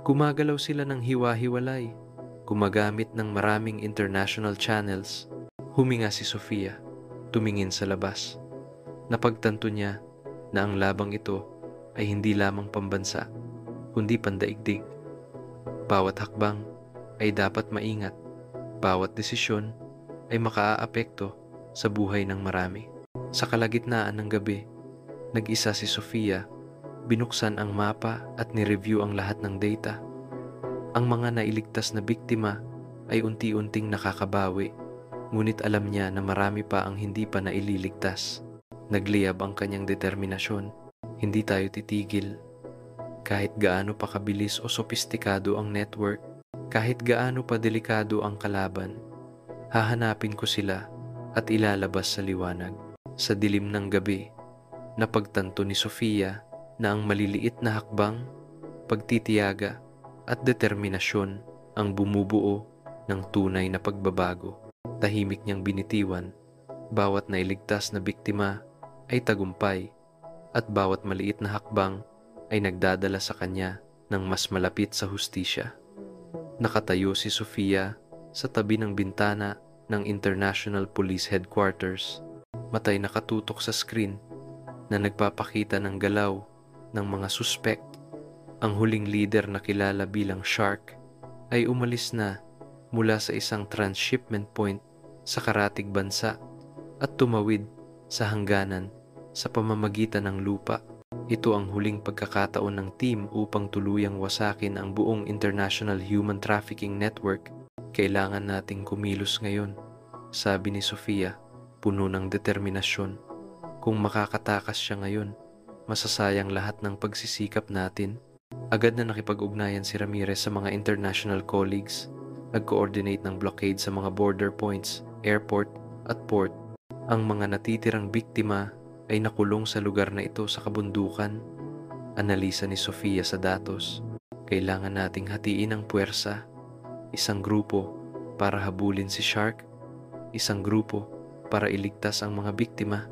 Gumagalaw sila ng hiwa-hiwalay, gumagamit ng maraming international channels. Huminga si Sofia, tumingin sa labas. Napagtanto niya na ang labang ito ay hindi lamang pambansa, kundi pandaigdig. Bawat hakbang ay dapat maingat, Bawat desisyon ay makaaapekto sa buhay ng marami. Sa kalagitnaan ng gabi, nag-isa si Sofia, binuksan ang mapa at nireview ang lahat ng data. Ang mga nailigtas na biktima ay unti-unting nakakabawi, ngunit alam niya na marami pa ang hindi pa naililigtas. Nagliyab ang kanyang determinasyon. Hindi tayo titigil. Kahit gaano pa kabilis o sopistikado ang network, kahit gaano pa delikado ang kalaban, hahanapin ko sila at ilalabas sa liwanag. Sa dilim ng gabi, napagtanto ni Sofia na ang maliliit na hakbang, pagtitiyaga at determinasyon ang bumubuo ng tunay na pagbabago. Tahimik niyang binitiwan, bawat nailigtas na biktima ay tagumpay at bawat maliit na hakbang ay nagdadala sa kanya ng mas malapit sa hustisya. Nakatayo si Sofia sa tabi ng bintana ng International Police Headquarters, matay nakatutok sa screen na nagpapakita ng galaw ng mga suspect. Ang huling leader na kilala bilang Shark ay umalis na mula sa isang transshipment point sa karatig bansa at tumawid sa hangganan sa pamamagitan ng lupa. Ito ang huling pagkakataon ng team upang tuluyang wasakin ang buong international human trafficking network. Kailangan nating kumilos ngayon, sabi ni Sofia, puno ng determinasyon. Kung makakatakas siya ngayon, masasayang lahat ng pagsisikap natin. Agad na nakipag-ugnayan si Ramirez sa mga international colleagues, nag-coordinate ng blockade sa mga border points, airport at port. Ang mga natitirang biktima ay nakulong sa lugar na ito sa kabundukan. Analisa ni Sofia sa datos. Kailangan nating hatiin ang puwersa. Isang grupo para habulin si Shark, isang grupo para iligtas ang mga biktima,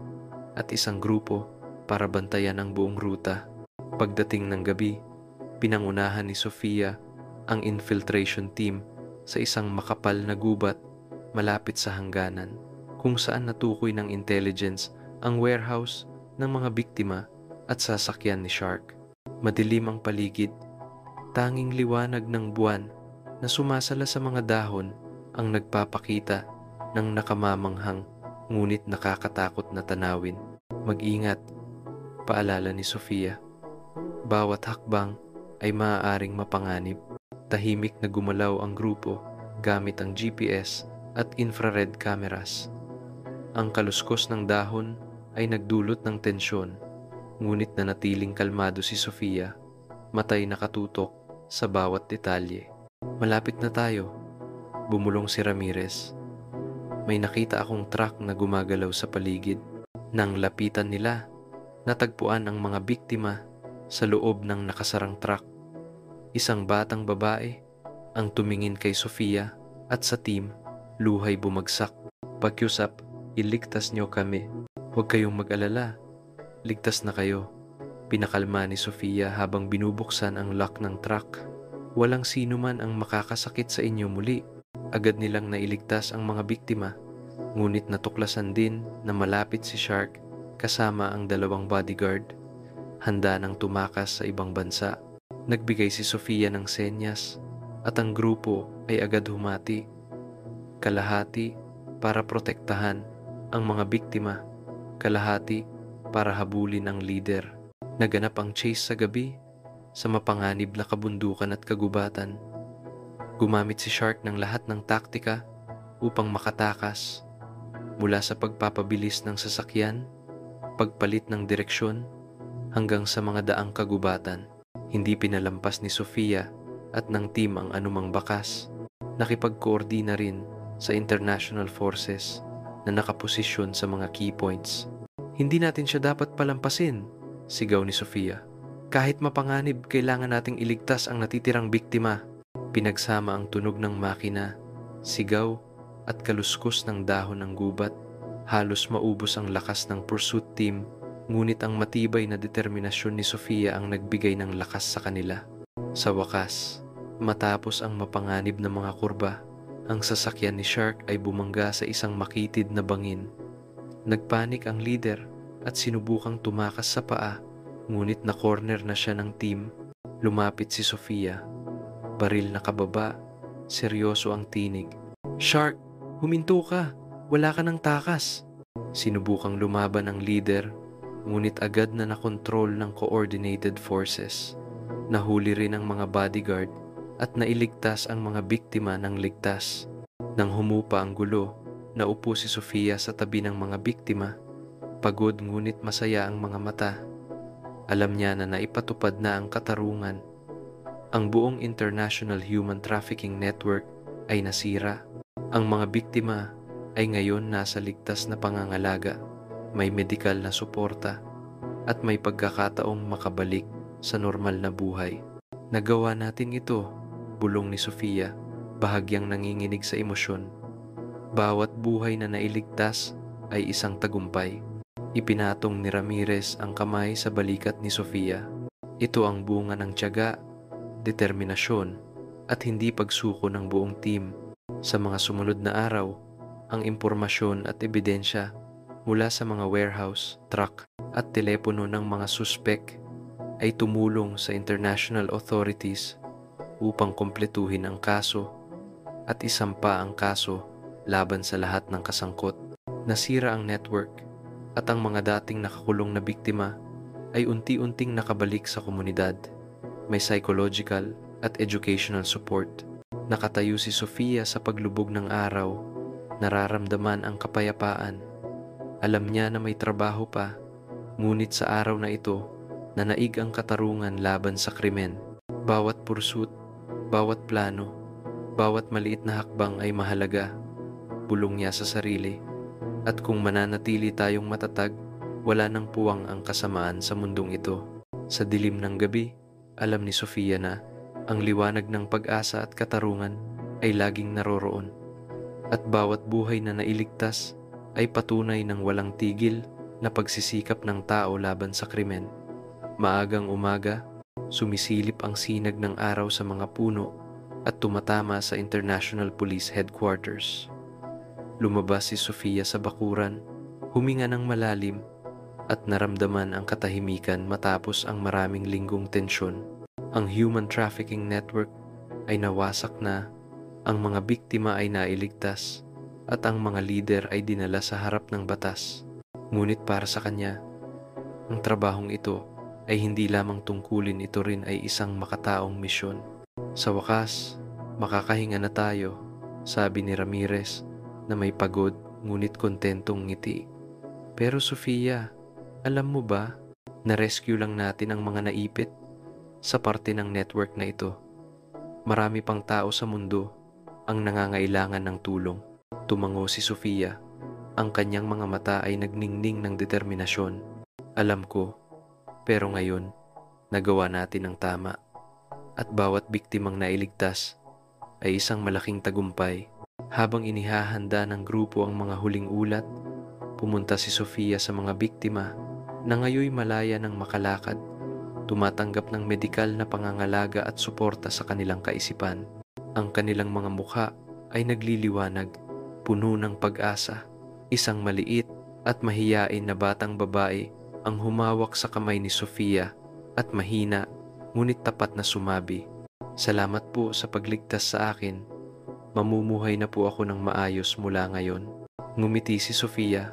at isang grupo para bantayan ang buong ruta. Pagdating ng gabi, pinangunahan ni Sofia ang infiltration team sa isang makapal na gubat malapit sa hangganan, kung saan natukoy ng intelligence ang warehouse ng mga biktima at sasakyan ni Shark. Madilim ang paligid, tanging liwanag ng buwan na sumasala sa mga dahon ang nagpapakita ng nakamamanghang ngunit nakakatakot na tanawin. Mag-ingat, paalala ni Sofia. Bawat hakbang ay maaaring mapanganib. Tahimik na gumalaw ang grupo gamit ang GPS at infrared cameras. Ang kaluskos ng dahon ay nagdulot ng tensyon, ngunit nanatiling kalmado si Sofia, matay nakatutok sa bawat detalye. Malapit na tayo, bumulong si Ramirez. May nakita akong truck na gumagalaw sa paligid. Nang lapitan nila, natagpuan ang mga biktima sa loob ng nakasarang truck. Isang batang babae ang tumingin kay Sofia at sa team, luhay bumagsak. Pakiusap, iligtas niyo kami. Huwag kayong mag-alala. Ligtas na kayo. Pinakalma ni Sofia habang binubuksan ang lock ng truck. Walang sino man ang makakasakit sa inyo muli. Agad nilang nailigtas ang mga biktima. Ngunit natuklasan din na malapit si Shark kasama ang 2 bodyguard. Handa nang tumakas sa ibang bansa. Nagbigay si Sofia ng senyas at ang grupo ay agad humati. Kalahati para protektahan ang mga biktima, kalahati para habulin ang leader. Naganap ang chase sa gabi sa mapanganib na kabundukan at kagubatan. Gumamit si Shark ng lahat ng taktika upang makatakas, mula sa pagpapabilis ng sasakyan, pagpalit ng direksyon, hanggang sa mga daang kagubatan. Hindi pinalampas ni Sofia at ng team ang anumang bakas. Nakipagkoordina rin sa international forces na nakaposisyon sa mga key points. Hindi natin siya dapat palampasin, sigaw ni Sofia. Kahit mapanganib, kailangan nating iligtas ang natitirang biktima. Pinagsama ang tunog ng makina, sigaw at kaluskos ng dahon ng gubat. Halos maubos ang lakas ng pursuit team, ngunit ang matibay na determinasyon ni Sofia ang nagbigay ng lakas sa kanila. Sa wakas, matapos ang mapanganib na mga kurba, ang sasakyan ni Shark ay bumangga sa isang makitid na bangin. Nagpanik ang leader at sinubukang tumakas sa paa, ngunit na-corner na siya ng team. Lumapit si Sofia. Baril na kababa, seryoso ang tinig. "Shark, huminto ka! Wala ka ng takas!" Sinubukang lumaban ang leader, ngunit agad na nakontrol ng coordinated forces. Nahuli rin ang mga bodyguard at nailigtas ang mga biktima ng ligtas. Nang humupa ang gulo, naupo si Sofia sa tabi ng mga biktima. Pagod ngunit masaya ang mga mata. Alam niya na naipatupad na ang katarungan. Ang buong International Human Trafficking Network ay nasira. Ang mga biktima ay ngayon nasa ligtas na pangangalaga, may medikal na suporta, at may pagkakataong makabalik sa normal na buhay. "Nagawa natin ito," bulong ni Sofia, bahagyang nanginginig sa emosyon. Bawat buhay na nailigtas ay isang tagumpay. Ipinatong ni Ramirez ang kamay sa balikat ni Sofia. Ito ang bunga ng tiyaga, determinasyon, at hindi pagsuko ng buong team. Sa mga sumunod na araw, ang impormasyon at ebidensya mula sa mga warehouse, truck, at telepono ng mga suspek ay tumulong sa international authorities upang kumpletuhin ang kaso at isampa ang kaso laban sa lahat ng kasangkot. Nasira ang network at ang mga dating nakakulong na biktima ay unti-unting nakabalik sa komunidad. May psychological at educational support. Nakatayo si Sofia sa paglubog ng araw, nararamdaman ang kapayapaan. Alam niya na may trabaho pa, ngunit sa araw na ito, nanaig ang katarungan laban sa krimen. Bawat pursuit, bawat plano, bawat maliit na hakbang ay mahalaga, bulong niya sa sarili. At kung mananatili tayong matatag, wala nang puwang ang kasamaan sa mundong ito. Sa dilim ng gabi, alam ni Sofia na ang liwanag ng pag-asa at katarungan ay laging naroroon. At bawat buhay na nailigtas ay patunay ng walang tigil na pagsisikap ng tao laban sa krimen. Maagang umaga, sumisilip ang sinag ng araw sa mga puno at tumatama sa International Police Headquarters. Lumabas si Sofia sa bakuran, huminga ng malalim, at naramdaman ang katahimikan matapos ang maraming linggong tensyon. Ang human trafficking network ay nawasak na, ang mga biktima ay nailigtas, at ang mga lider ay dinala sa harap ng batas. Ngunit para sa kanya, ang trabahong ito ay hindi lamang tungkulin, ito rin ay isang makataong misyon. Sa wakas, makakahinga na tayo, sabi ni Ramirez na may pagod ngunit kontentong ngiti. Pero Sofia, alam mo ba, na-rescue lang natin ang mga naipit sa parte ng network na ito. Marami pang tao sa mundo ang nangangailangan ng tulong. Tumango si Sofia. Ang kanyang mga mata ay nagningning ng determinasyon. Alam ko, pero ngayon, nagawa natin ang tama. At bawat biktimang nailigtas ay isang malaking tagumpay. Habang inihahanda ng grupo ang mga huling ulat, pumunta si Sofia sa mga biktima na ngayoy malaya ng makalakad, tumatanggap ng medikal na pangangalaga at suporta sa kanilang kaisipan. Ang kanilang mga mukha ay nagliliwanag, puno ng pag-asa. Isang maliit at mahiyain na batang babae ang humawak sa kamay ni Sofia at mahina ngunit tapat na sumabi, "Salamat po sa pagligtas sa akin. Mamumuhay na po ako ng maayos mula ngayon." Ngumiti si Sofia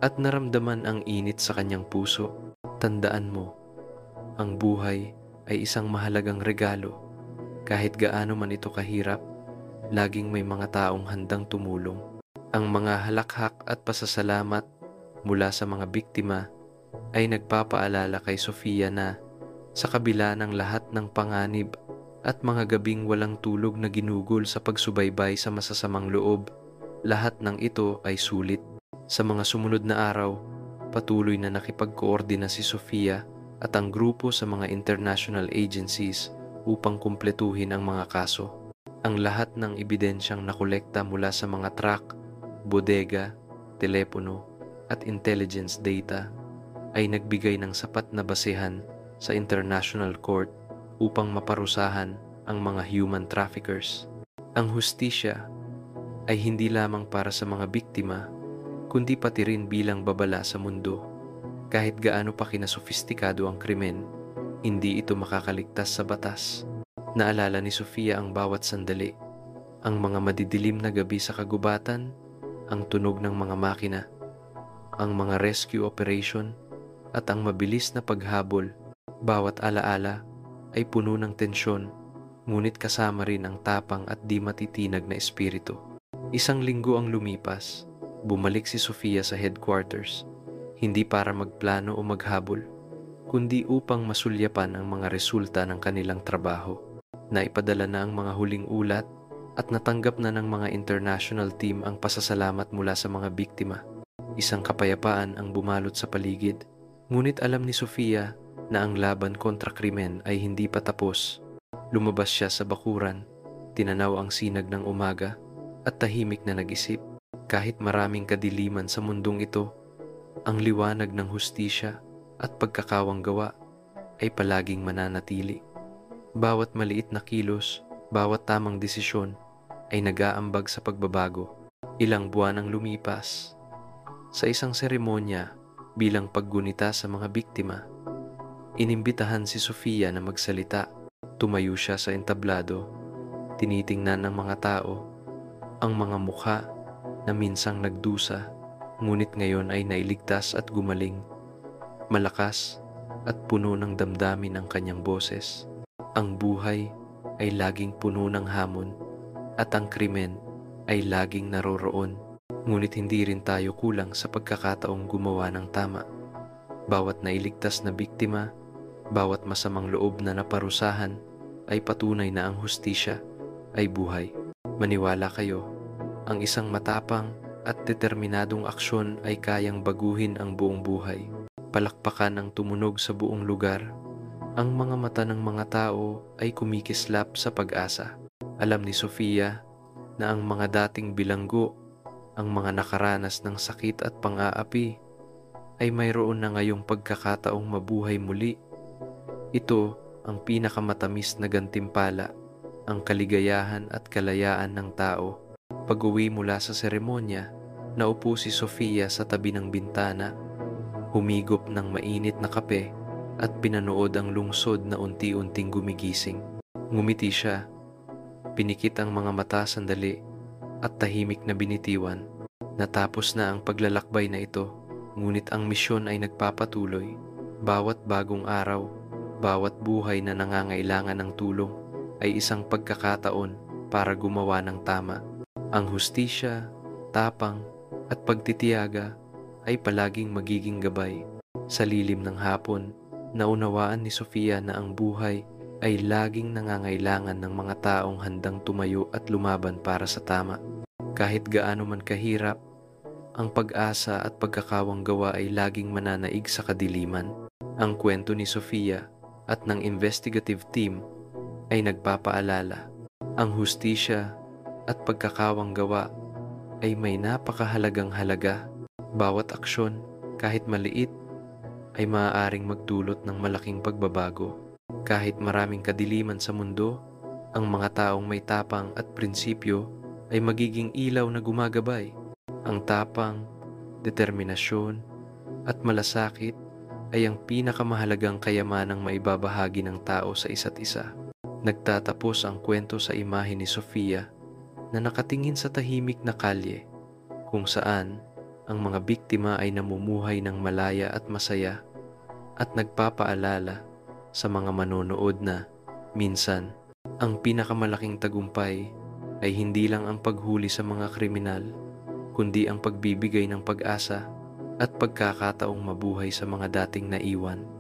at naramdaman ang init sa kanyang puso. Tandaan mo, ang buhay ay isang mahalagang regalo. Kahit gaano man ito kahirap, laging may mga taong handang tumulong. Ang mga halakhak at pasasalamat mula sa mga biktima ay nagpapaalala kay Sofia na sa kabila ng lahat ng panganib at mga gabing walang tulog na ginugol sa pagsubaybay sa masasamang loob, lahat ng ito ay sulit. Sa mga sumunod na araw, patuloy na nakipagkoordina si Sofia at ang grupo sa mga international agencies upang kumpletuhin ang mga kaso. Ang lahat ng ebidensyang nakolekta mula sa mga truck, bodega, telepono at intelligence data ay nagbigay ng sapat na basehan sa international court upang maparusahan ang mga human traffickers. Ang hustisya ay hindi lamang para sa mga biktima, kundi pati rin bilang babala sa mundo. Kahit gaano pa kinasofistikado ang krimen, hindi ito makakaligtas sa batas. Naalala ni Sofia ang bawat sandali, Ang mga madidilim na gabi sa kagubatan, ang tunog ng mga makina, ang mga rescue operation, at ang mabilis na paghabol. Bawat alaala ay puno ng tensyon, ngunit kasama rin ang tapang at di matitinag na espiritu. Isang linggo ang lumipas. Bumalik si Sofia sa headquarters, hindi para magplano o maghabol, kundi upang masulyapan ang mga resulta ng kanilang trabaho. Naipadala na ang mga huling ulat at natanggap na ng mga international team ang pasasalamat mula sa mga biktima. Isang kapayapaan ang bumalot sa paligid, ngunit alam ni Sofia na ang laban kontra krimen ay hindi pa tapos. Lumabas siya sa bakuran, tinanaw ang sinag ng umaga, at tahimik na nag-isip. Kahit maraming kadiliman sa mundong ito, ang liwanag ng hustisya at pagkakawang gawa ay palaging mananatili. Bawat maliit na kilos, bawat tamang desisyon ay nag-aambag sa pagbabago. Ilang buwan ang lumipas. Sa isang seremonya bilang paggunita sa mga biktima, inimbitahan si Sofia na magsalita. Tumayo siya sa entablado, tinitingnan ng mga tao ang mga mukha na minsang nagdusa, ngunit ngayon ay nailigtas at gumaling. Malakas at puno ng damdamin ang kanyang boses. Ang buhay ay laging puno ng hamon at ang krimen ay laging naroroon. Ngunit hindi rin tayo kulang sa pagkakataong gumawa ng tama. Bawat nailigtas na biktima, bawat masamang loob na naparusahan ay patunay na ang hustisya ay buhay. Maniwala kayo, ang isang matapang at determinadong aksyon ay kayang baguhin ang buong buhay. Palakpakan ang tumunog sa buong lugar. Ang mga mata ng mga tao ay kumikislap sa pag-asa. Alam ni Sofia na ang mga dating bilanggo, ang mga nakaranas ng sakit at pang-aapi, ay mayroon na ngayong pagkakataong mabuhay muli. Ito ang pinakamatamis na gantimpala, ang kaligayahan at kalayaan ng tao. Pag-uwi mula sa seremonya, naupo si Sofia sa tabi ng bintana, humigop ng mainit na kape at pinanood ang lungsod na unti-unting gumigising. Ngumiti siya, pinikit ang mga mata sandali at tahimik na binitiwan. Natapos na ang paglalakbay na ito, ngunit ang misyon ay nagpapatuloy. Bawat bagong araw, bawat buhay na nangangailangan ng tulong ay isang pagkakataon para gumawa ng tama. Ang hustisya, tapang, at pagtitiyaga ay palaging magiging gabay. Sa lilim ng hapon, naunawaan ni Sofia na ang buhay ay laging nangangailangan ng mga taong handang tumayo at lumaban para sa tama. Kahit gaano man kahirap, ang pag-asa at pagkakawang gawa ay laging mananaig sa kadiliman. Ang kwento ni Sofia at ng investigative team ay nagpapaalala. Ang hustisya at pagkakawang gawa ay may napakahalagang halaga. Bawat aksyon, kahit maliit, ay maaaring magdulot ng malaking pagbabago. Kahit maraming kadiliman sa mundo, ang mga taong may tapang at prinsipyo ay magiging ilaw na gumagabay. Ang tapang, determinasyon, at malasakit ay ang pinakamahalagang kayamanang maibabahagi ng tao sa isa't isa. Nagtatapos ang kwento sa imahe ni Sofia na nakatingin sa tahimik na kalye, kung saan ang mga biktima ay namumuhay ng malaya at masaya, at nagpapaalala sa mga manonood na minsan ang pinakamalaking tagumpay ay hindi lang ang paghuli sa mga kriminal, kundi ang pagbibigay ng pag-asa at pagkakataong mabuhay sa mga dating naiwan.